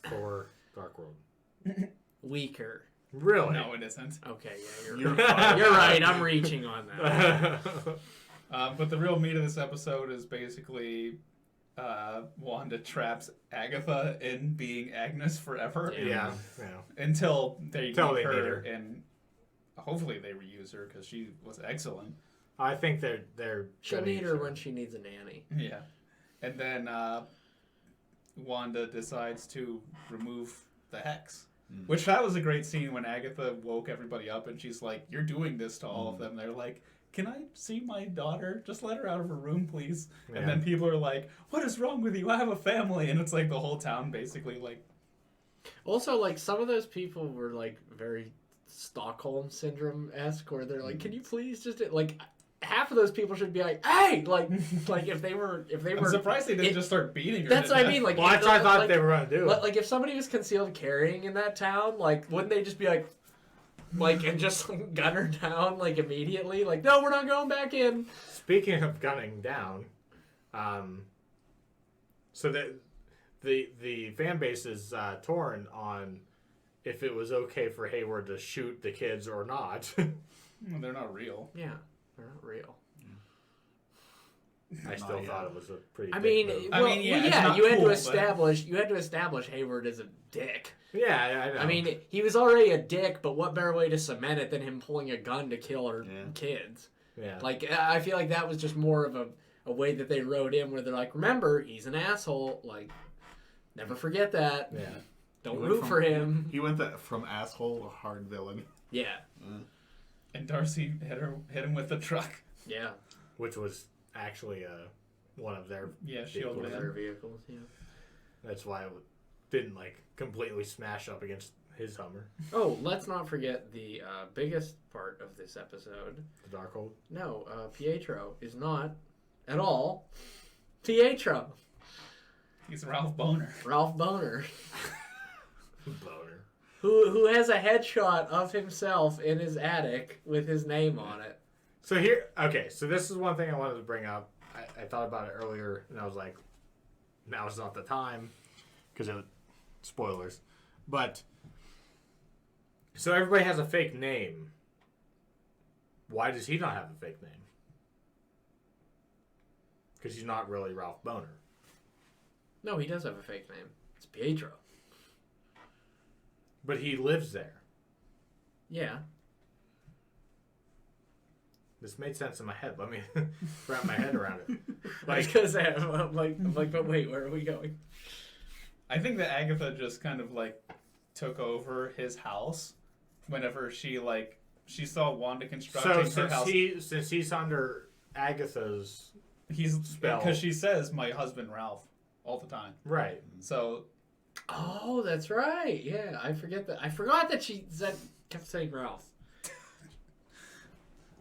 D: For Dark World.
B: Weaker.
D: Really?
A: No, it isn't.
B: Okay, yeah, you're right. You're right. I'm reaching on that.
A: But the real meat of this episode is basically Wanda traps Agatha in being Agnes forever.
D: Yeah.
A: Until they
D: Until
A: meet
D: they meet
A: her,
D: her.
A: and hopefully they reuse her because she was excellent.
D: I think they're
B: She'll
D: gonna
B: need
D: use
B: her when she needs a nanny.
A: Yeah. And then Wanda decides to remove the hex. Which that was a great scene when Agatha woke everybody up and she's like, "You're doing this to all of them." They're like, "Can I see my daughter? Just let her out of her room, please."
D: Yeah.
A: And then people are like, "What is wrong with you? I have a family." And it's like the whole town basically like...
B: Also, like, some of those people were, like, very Stockholm Syndrome-esque, where they're like, "Can you please just..." Like, half of those people should be like, "Hey!" Like if they were...
A: I'm surprised they didn't just start beating her.
B: That's
A: to
B: what I
A: death.
B: mean, like...
D: Well, that's what I thought
B: like,
D: they were going to do.
B: Like, if somebody was concealed carrying in that town, like, wouldn't they just be like, and just like, gun her down, like, immediately? Like, no, we're not going back in.
D: Speaking of gunning down, so the fan base is torn on if it was okay for Hayward to shoot the kids or not.
A: Well, they're not real.
B: Yeah, they're not real.
D: I still thought it was a pretty.
B: I
D: dick
B: mean,
D: move.
A: I mean, yeah, it's
B: yeah,
A: not
B: you had
A: cool,
B: to
A: but-
B: establish Hayward as a dick.
D: Yeah, I know.
B: I mean, he was already a dick, but what better way to cement it than him pulling a gun to kill her kids?
D: yeah.
B: Like, I feel like that was just more of a way that they wrote in where they're like, remember, he's an asshole. Like, never forget that.
D: Yeah.
B: Don't
C: He went
B: root
C: from-
B: for him.
C: He went from asshole to hard villain.
B: Yeah.
A: And Darcy hit him with the truck.
B: Yeah.
D: Which was actually one of their.
A: Yeah, Shield
B: One of
A: Man.
B: their vehicles, yeah.
D: That's why it didn't like completely smash up against his Hummer,
B: Oh, let's not forget the biggest part of this episode.
D: the Darkhold.
B: No, Pietro is not at all Pietro.
A: He's Ralph Boner.
B: Ralph Boner,
D: Boner.
B: who has a headshot of himself in his attic with his name on it.
D: So here, okay. So this is one thing I wanted to bring up. I thought about it earlier, and I was like, "Now is not the time," because it spoilers. But so everybody has a fake name. Why does he not have a fake name? Because he's not really Ralph Boner.
B: No, he does have a fake name. It's Pietro.
D: But he lives there.
B: Yeah.
D: This made sense in my head. Let me wrap my head around it.
B: Like, because I'm like, but wait, where are we going?
A: I think that Agatha just kind of like took over his house whenever she saw Wanda constructing
D: So
A: her house.
D: since he's under Agatha's
A: He's
D: spell.
A: because she says my husband Ralph all the time.
D: right.
A: So
B: Oh, that's right. Yeah, I forgot that she kept saying Ralph.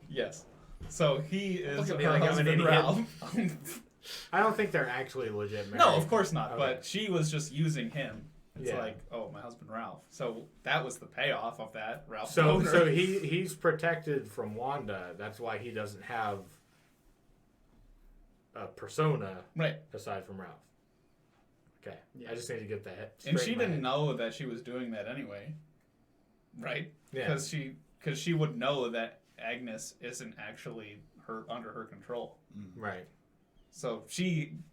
A: yes, so he is
B: Look at me
A: her
B: like I'm an
A: husband
B: idiot.
A: Ralph.
D: I don't think they're actually legit married.
A: No, of course not.
D: Okay.
A: But she was just using him. It's
D: Yeah.
A: like, oh, my husband Ralph. So that was the payoff of that, Ralph.
D: So
A: Boner.
D: so he's protected from Wanda. That's why he doesn't have a persona
A: right.
D: aside from Ralph. Okay,
B: Yeah.
D: I just need to get that.
A: And
D: straight
A: she
D: in my
A: didn't
D: head.
A: know that she was doing that anyway, right?
D: Yeah.
A: Because she would know that Agnes isn't actually under her control.
D: Right.
A: So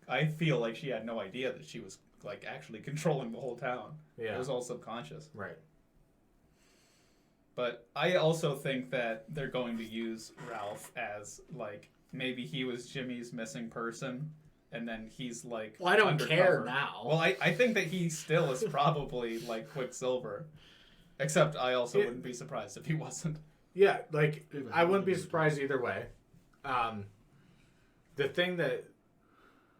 A: I feel like she had no idea that she was like actually controlling the whole town.
D: Yeah.
A: It was all subconscious.
D: Right.
A: But I also think that they're going to use Ralph as like maybe he was Jimmy's missing person, and then he's like.
B: Well, I don't
A: undercover.
B: care now.
A: Well, I think that he still is probably like Quicksilver, except I also
D: Yeah.
A: wouldn't be surprised if he wasn't.
D: Yeah, like I wouldn't be surprised either way. The thing that,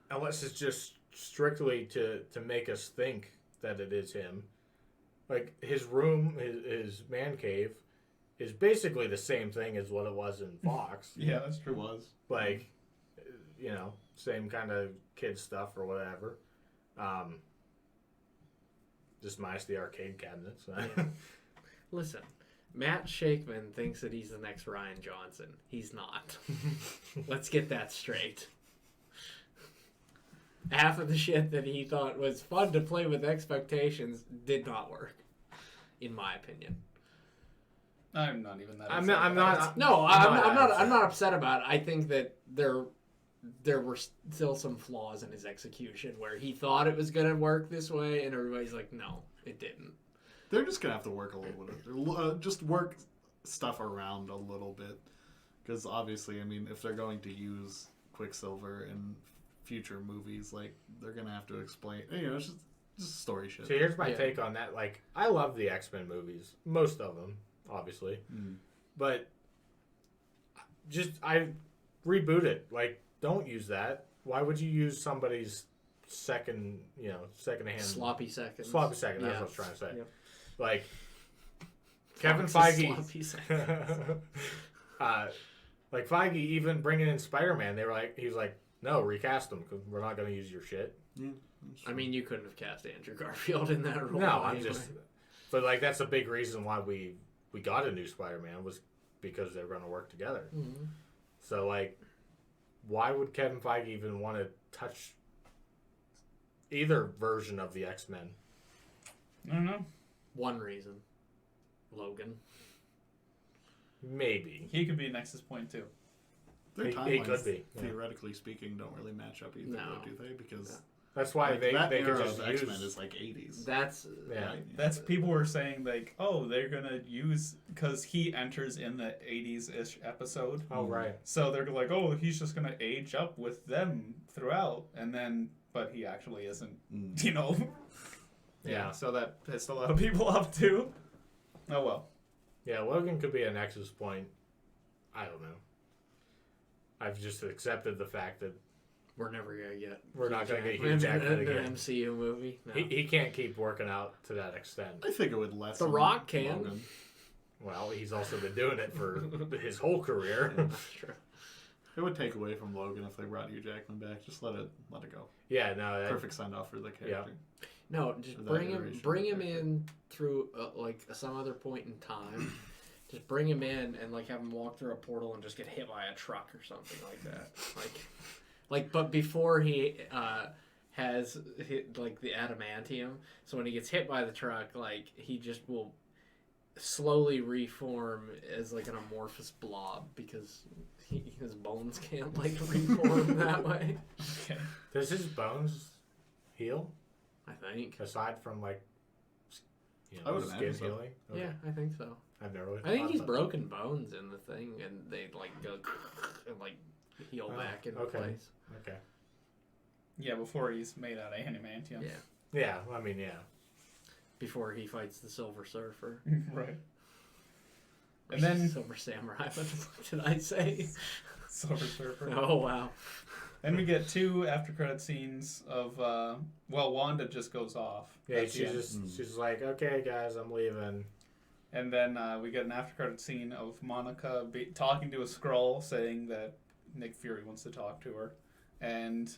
D: unless it's just strictly to make us think that it is him, like his room, his man cave, is basically the same thing as what it was in Fox.
A: Yeah, that's
C: It
A: true.
C: was.
D: Like, you know, same kind of kid stuff or whatever. just minus the arcade cabinets.
B: Listen, Matt Shakeman thinks that he's the next Ryan Johnson. He's not. Let's get that straight. Half of the shit that he thought was fun to play with expectations did not work, in my opinion.
A: I'm not even that.
D: I'm
A: upset
D: not. I'm
A: about
D: not.
A: it.
B: No, I'm not.
D: upset.
B: I'm not upset about it. I think that there were still some flaws in his execution where he thought it was gonna work this way, and everybody's like, no, it didn't.
C: They're just gonna have to work a little bit. Just work stuff around a little bit, because obviously, I mean, if they're going to use Quicksilver in future movies, like they're gonna have to explain. You know, it's just story shit.
D: So here's my take on that. Like, I love the X-Men movies, most of them, obviously, but I reboot it. Like, don't use that. Why would you use somebody's second hand
B: Sloppy seconds.
D: Sloppy second. That's what I was trying to say.
B: Yep.
D: Like, Kevin
B: Fox is
D: Feige.
B: sloppy seconds.
D: Like Feige even bringing in Spider-Man, he was like, no, recast him because we're not going to use your shit.
C: Yeah,
B: I mean, you couldn't have cast Andrew Garfield in that role.
D: No,
B: anyway.
D: but like that's a big reason why we got a new Spider-Man was because they were going to work together.
B: Mm-hmm.
D: So like, why would Kevin Feige even want to touch either version of the X-Men?
A: I don't know.
B: One reason. Logan.
D: Maybe
A: He could be Nexus Point too.
C: their
D: He
C: timelines,
D: could be, yeah.
C: theoretically speaking, don't really match up either,
B: No.
C: though, do they? Because
D: that's why
C: like,
D: they
C: that
D: could
C: era
D: just
C: of
D: use
C: X-Men is like 80s.
B: That's
D: yeah.
C: Right?
A: That's people were saying like, oh, they're gonna use because he enters in the 80s-ish episode.
D: Oh right.
A: So they're like, oh, he's just gonna age up with them throughout, and then, but he actually isn't. You know.
D: Yeah.
A: So that pissed a lot of people off too. Oh well.
D: Yeah, Logan could be a Nexus Point. I don't know. I've just accepted the fact that
B: we're never gonna get.
D: We're not gonna get Hugh
B: Hugh
D: Jackman
B: in an
D: again.
B: MCU movie. No.
D: he can't keep working out to that extent.
C: I think it would lessen.
B: The Rock can.
C: Logan.
D: Well, he's also been doing it for his whole career.
B: That's true.
C: It would take away from Logan if they brought Hugh Jackman back. Just let it go.
D: Yeah, no.
C: Perfect send off for the character.
B: No, just
C: Or that
B: bring
C: iteration
B: bring
C: of
B: him
C: the character.
B: in through like some other point in time. Just bring him in and like have him walk through a portal and just get hit by a truck or something like that. Like, but before he has hit like the adamantium, so when he gets hit by the truck, like he just will slowly reform as like an amorphous blob because his bones can't like reform that way.
A: Okay.
D: Does his bones heal
B: I think.
D: aside from like,
C: I would
D: skin
C: imagine so.
D: healing? Okay.
B: Yeah, I think so.
D: I've never really.
B: I think
D: thought
B: he's
D: about
B: broken bones in the thing, and they like go and like heal
D: Oh,
B: back into
D: okay.
B: place.
D: that. Okay.
A: Yeah, before he's made out of adamantium.
B: Yeah,
D: Yeah, I mean, yeah.
B: before he fights the Silver Surfer.
A: Right.
B: Or
A: And then
B: Silver Samurai. What the fuck did I say?
A: Silver Surfer.
B: Oh wow.
A: Then we get 2 after credit scenes of Wanda just goes off.
D: Yeah,
A: at the end.
D: she's like, okay, guys, I'm leaving.
A: And then we get an after credit scene of Monica talking to a Skrull, saying that Nick Fury wants to talk to her, and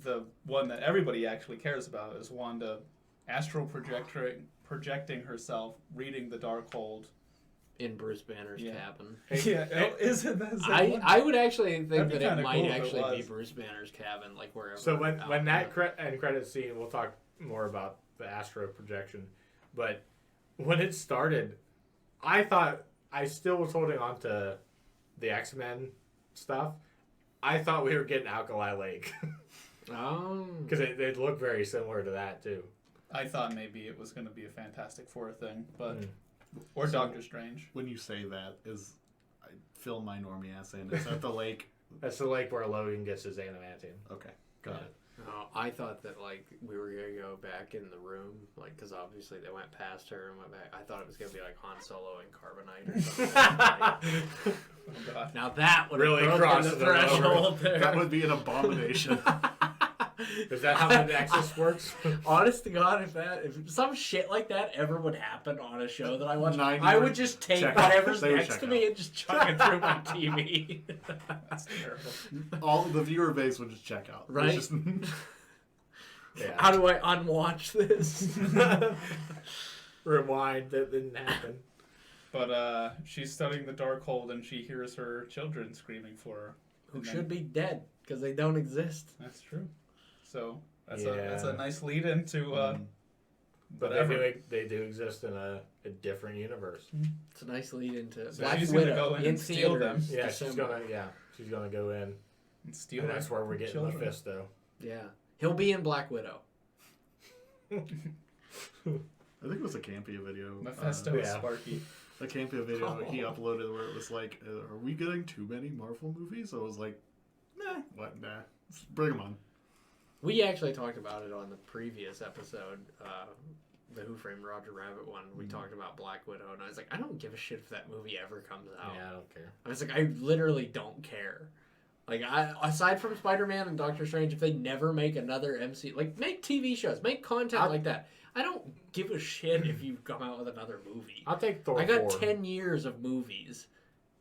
A: the one that everybody actually cares about is Wanda astral projecting herself, reading the Darkhold.
B: In Bruce Banner's
A: Yeah.
B: cabin.
A: Is it?
B: I would actually think
A: That'd be
B: that it
A: kinda
B: might
A: cool if it
B: actually be
A: was.
B: Bruce Banner's cabin, like wherever.
D: So when
B: out
D: that
B: there.
D: end credit scene, we'll talk more about the astro projection. But when it started, I still was holding on to the X-Men stuff. I thought we were getting Alkali Lake
B: Oh.
D: because it looked very similar to that too.
A: I thought maybe it was going to be a Fantastic Four thing, but
D: Mm.
A: or
C: So-
A: Doctor Strange.
C: When you say that, I fill my normie ass in. Is that the lake?
D: That's the lake where Logan gets his adamantium.
C: Okay, got it.
B: Oh, I thought that like we were gonna go back in the room, like because obviously they went past her and went back. I thought it was gonna be like Han Solo and Carbonite or something. Like,
A: Oh God.
B: now that would
D: Really
B: have broken
D: crossed
B: the
D: it over.
B: threshold there.
C: That would be an abomination.
D: Is that how the Nexus works?
B: Honest to God, if some shit like that ever would happen on a show that I watch,
C: 90
B: I would just take
C: check out.
B: whatever's
C: They would
B: next
C: check
B: to me
C: out.
B: and just chuck it through my TV.
A: That's terrible.
C: All the viewer base would just check out. It's
B: Right?
C: just-
D: Yeah.
B: How do I unwatch this?
D: Rewind. That didn't happen.
A: But she's studying the Darkhold and she hears her children screaming for her.
B: Who
A: And then-
B: should be dead because they don't exist.
A: That's true. So that's
D: Yeah.
A: a nice lead into
D: But
A: whatever.
D: they do exist in a different universe.
B: It's a nice lead into
A: So
B: Black
A: she's gonna
B: Widow
A: go in and steal them.
B: theaters.
D: Yeah,
B: December.
D: she's gonna go in,
A: And steal
D: and that's
A: their
D: where we're getting
A: children.
D: Mephisto.
B: Yeah, he'll be in Black Widow.
C: I think it was a Campia video.
A: Mephisto is
D: Yeah.
A: Sparky.
C: A Campia video he
B: Oh.
C: uploaded where it was like, "Are we getting too many Marvel movies?" I was like, "Nah, what? Nah, bring them on."
B: We actually talked about it on the previous episode, the Who Framed Roger Rabbit one. We talked about Black Widow, and I was like, I don't give a shit if that movie ever comes out.
D: Yeah, I don't care.
B: I was like, I literally don't care. Like, aside from Spider-Man and Doctor Strange, if they never make another MC, like, make TV shows, make content like that. I don't give a shit if you come out with another movie.
D: I'll take Thor.
B: I got
D: 4.
B: 10 years of movies.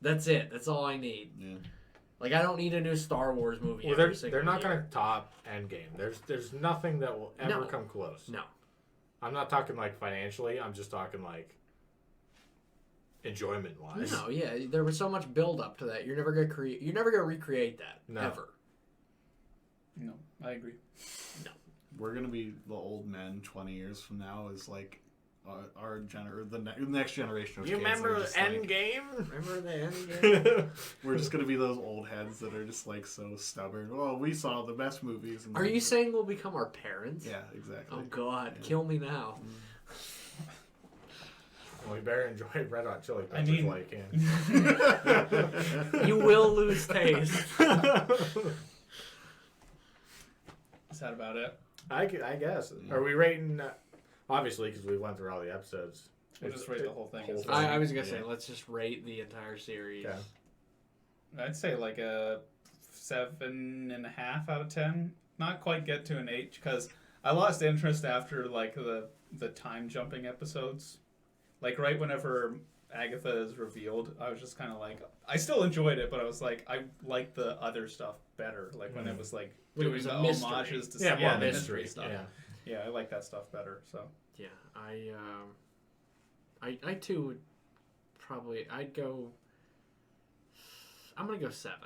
B: That's it. That's all I need.
C: Yeah.
B: Like, I don't need a new Star Wars movie.
D: Well,
B: every single
D: they're not
B: year.
D: gonna top Endgame. There's nothing that will ever
B: No.
D: come close.
B: No.
D: I'm not talking like financially. I'm just talking like enjoyment wise.
B: No, yeah, there was so much build up to that. You're never gonna create. You're never gonna recreate that
D: No.
B: ever.
A: No, I agree.
C: We're gonna be the old men 20 years from now. Is like the next generation of
D: You
C: kids
D: remember
C: are just like-
D: Endgame?
B: Remember the end?
C: we're just gonna be those old heads that are just like so stubborn. Oh, we saw the best movies. And
B: Are you saying we'll become our parents?
C: Yeah, exactly.
B: Oh God,
C: Yeah.
B: kill me now.
D: Well, we better enjoy Red Hot Chili
A: I
D: Peppers
A: mean-
D: while you can.
B: You will lose taste.
A: Is that about it?
D: I guess. Are we rating? Obviously, because we went through all the episodes.
A: We'll just rate the whole thing.
D: Whole
A: It's
D: thing.
B: I was gonna say,
C: Yeah.
B: let's just rate the entire series.
D: Okay.
A: I'd say like a 7.5 out of 10. Not quite get to an 8 because I lost interest after like the time jumping episodes. Like right whenever Agatha is revealed, I was just kind of like, I still enjoyed it, but I was like, I liked the other stuff better. Like when it was like
B: When it
A: doing
B: was
A: the
B: a mystery.
A: homages to
D: Yeah, more
A: the
D: mystery
A: stuff.
D: Yeah.
A: Yeah, I like that stuff better. So
B: Yeah, I too would probably. I'm gonna go 7,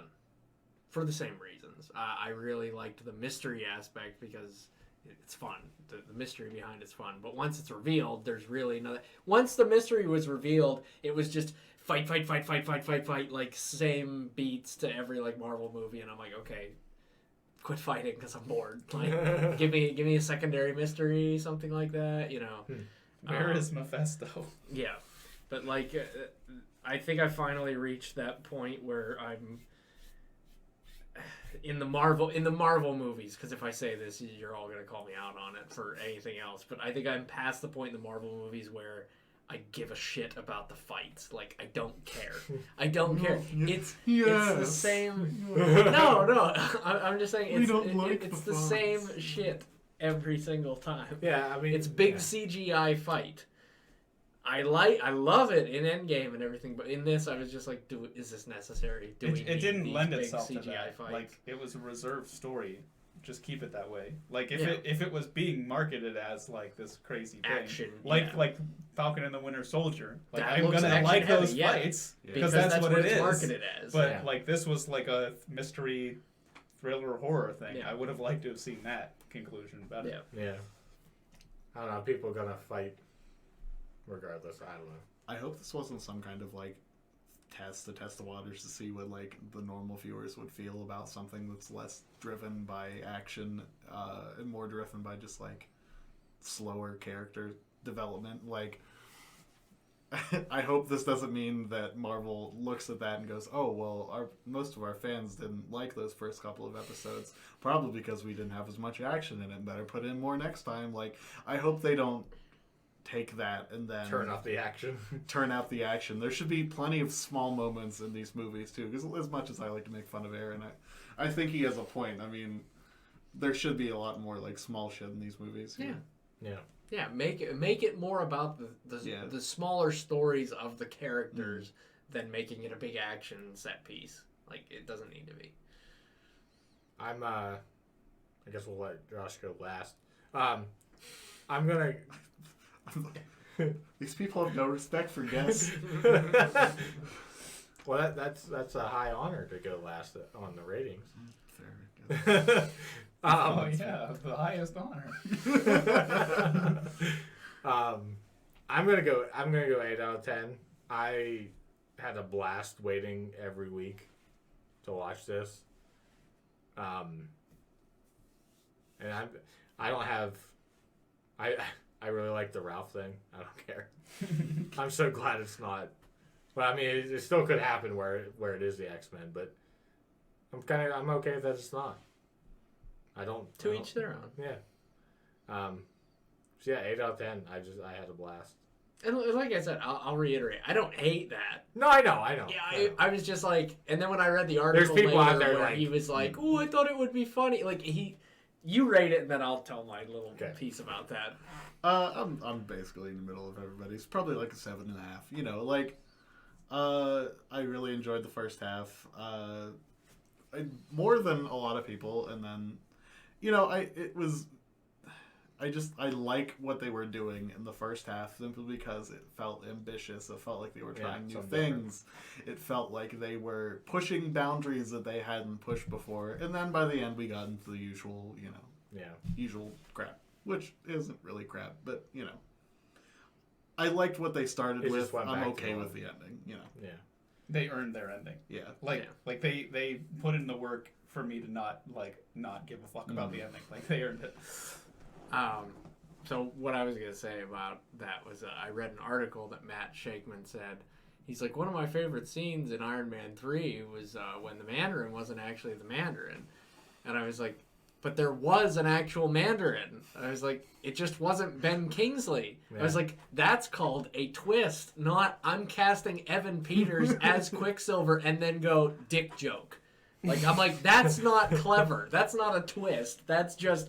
B: for the same reasons. I really liked the mystery aspect because it's fun. The mystery behind it's fun. But once it's revealed, there's really nothing. Once the mystery was revealed, it was just fight, like same beats to every like Marvel movie, and I'm like, okay, quit fighting because I'm bored. Like, give me a secondary mystery, something like that. You know.
A: where is Mephisto?
B: Yeah, but like, I think I finally reached that point where I'm in the Marvel movies. Because if I say this, you're all gonna call me out on it for anything else. But I think I'm past the point in the Marvel movies where I give a shit about the fights. Like, I don't care. I don't care. It's the
C: Yes.
B: same. No, I'm just saying
C: We
B: it's
C: don't like
B: it's
C: the
B: the same
C: fights.
B: shit every single time.
D: Yeah, I mean,
B: It's big
D: yeah.
B: CGI fight. I love it in Endgame and everything, but in this I was just like, is this necessary? Do we
A: It
B: need
A: didn't
B: these
A: lend
B: big
A: itself to
B: CGI
A: that.
B: fights?
A: Like it was a reserved story. Just keep it that way. Like
B: Yeah.
A: if it was being marketed as like this crazy thing,
B: Action,
A: like
B: yeah.
A: like Falcon and the Winter Soldier, like
B: That
A: I'm
B: looks
A: gonna
B: action
A: like
B: heavy,
A: those
B: yeah.
A: fights
C: Yeah.
A: because that's what it
B: it's
A: is.
B: marketed as.
A: But
D: Yeah.
A: like this was like a mystery, thriller, horror thing.
B: Yeah.
A: I would have liked to have seen that conclusion better.
B: Yeah.
D: Yeah. I don't know. People are gonna fight regardless. I don't know.
C: I hope this wasn't some kind of like to test the waters to see what like the normal viewers would feel about something that's less driven by action and more driven by just like slower character development. Like, I hope this doesn't mean that Marvel looks at that and goes, "Oh, well, most of our fans didn't like those first couple of episodes, probably because we didn't have as much action in it. Better put in more next time." Like, I hope they don't take that and then
D: Turn off the action.
C: turn out the action. There should be plenty of small moments in these movies too, because as much as I like to make fun of Aaron, I think he has a point. I mean, there should be a lot more like small shit in these movies.
B: Yeah.
D: Yeah.
B: Yeah, make it more about
C: Yeah.
B: the smaller stories of the characters than making it a big action set piece. Like, it doesn't need to be.
D: I guess we'll let Josh go last. I'm gonna.
C: These people have no respect for guests.
D: Well, that's a high honor to go last on the ratings.
C: Fair.
A: Oh yeah, the highest honor.
D: I'm gonna go 8 out of 10. I had a blast waiting every week to watch this. And I really like the Ralph thing. I don't care. I'm so glad it's not. But I mean, it still could happen where it is the X-Men, but I'm okay that it's not.
B: To each their own.
D: Yeah. So yeah, 8 out of 10. I had a blast.
B: And like I said, I'll reiterate. I don't hate that.
D: No, I know.
B: Yeah, I was just like, and then when I read the article
D: There's people
B: later
D: out there
B: where
D: like,
B: he was like, "Oh, I thought it would be funny." Like you rate it, and then I'll tell my little
D: Okay.
B: piece about that.
C: I'm basically in the middle of everybody. It's probably like a 7.5. You know, like, I really enjoyed the first half. More than a lot of people, and then, you know, I like what they were doing in the first half simply because it felt ambitious. It felt like they were trying new things. It felt like they were pushing boundaries that they hadn't pushed before. And then by the end, we got into the usual, usual crap, which isn't really crap, but, you know. I liked what they started
D: It
C: with.
D: just went
C: I'm
D: back to
C: okay
D: normal.
C: with the ending, you know.
D: Yeah.
A: They earned their ending.
C: Yeah.
A: Like they put in the work for me to not give a fuck about the ending. Like they earned it.
B: So what I was gonna say about that was I read an article that Matt Shakeman said. He's like, one of my favorite scenes in Iron Man 3 was when the Mandarin wasn't actually the Mandarin, and I was like, but there was an actual Mandarin. I was like, it just wasn't Ben Kingsley.
D: Yeah.
B: I was like, that's called a twist, not I'm casting Evan Peters as Quicksilver and then go dick joke. Like, I'm like, that's not clever. That's not a twist. That's just,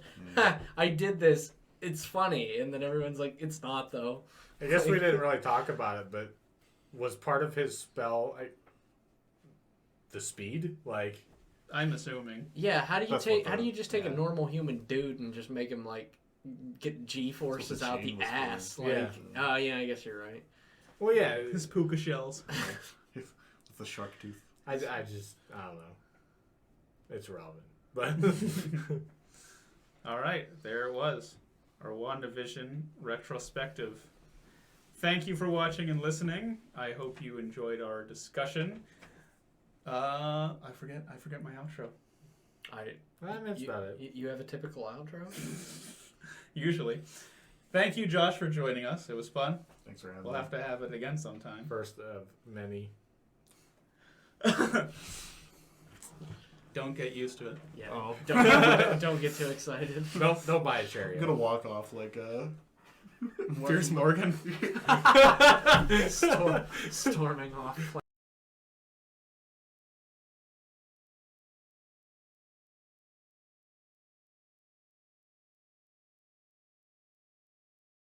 B: I did this. It's funny. And then everyone's like, it's not, though.
D: I guess we didn't really talk about it, but was part of his spell the speed? Like,
A: I'm assuming.
B: Yeah, how do you just take
C: yeah.
B: a normal human dude and just make him, like, get G-forces
C: That's what
B: out
C: the
B: the
C: chain was
B: ass?
C: for.
B: Like,
D: Yeah.
B: oh, yeah, I guess you're right.
D: well, yeah.
A: His puka shells.
C: With the shark tooth.
D: I don't know. It's relevant, but
A: All right, there it was. Our WandaVision retrospective. Thank you for watching and listening. I hope you enjoyed our discussion. I forget my outro.
D: that's about it.
B: You have a typical outro?
A: Usually. Thank you, Josh, for joining us. It was fun.
C: Thanks for having
A: We'll
C: me.
A: have to have it again sometime.
D: First of many.
A: Don't get used to it.
B: Yeah.
C: Oh.
B: Don't get too excited.
D: Don't buy a cherry.
C: I'm gonna walk off like
A: Piers Morgan.
B: Storming off.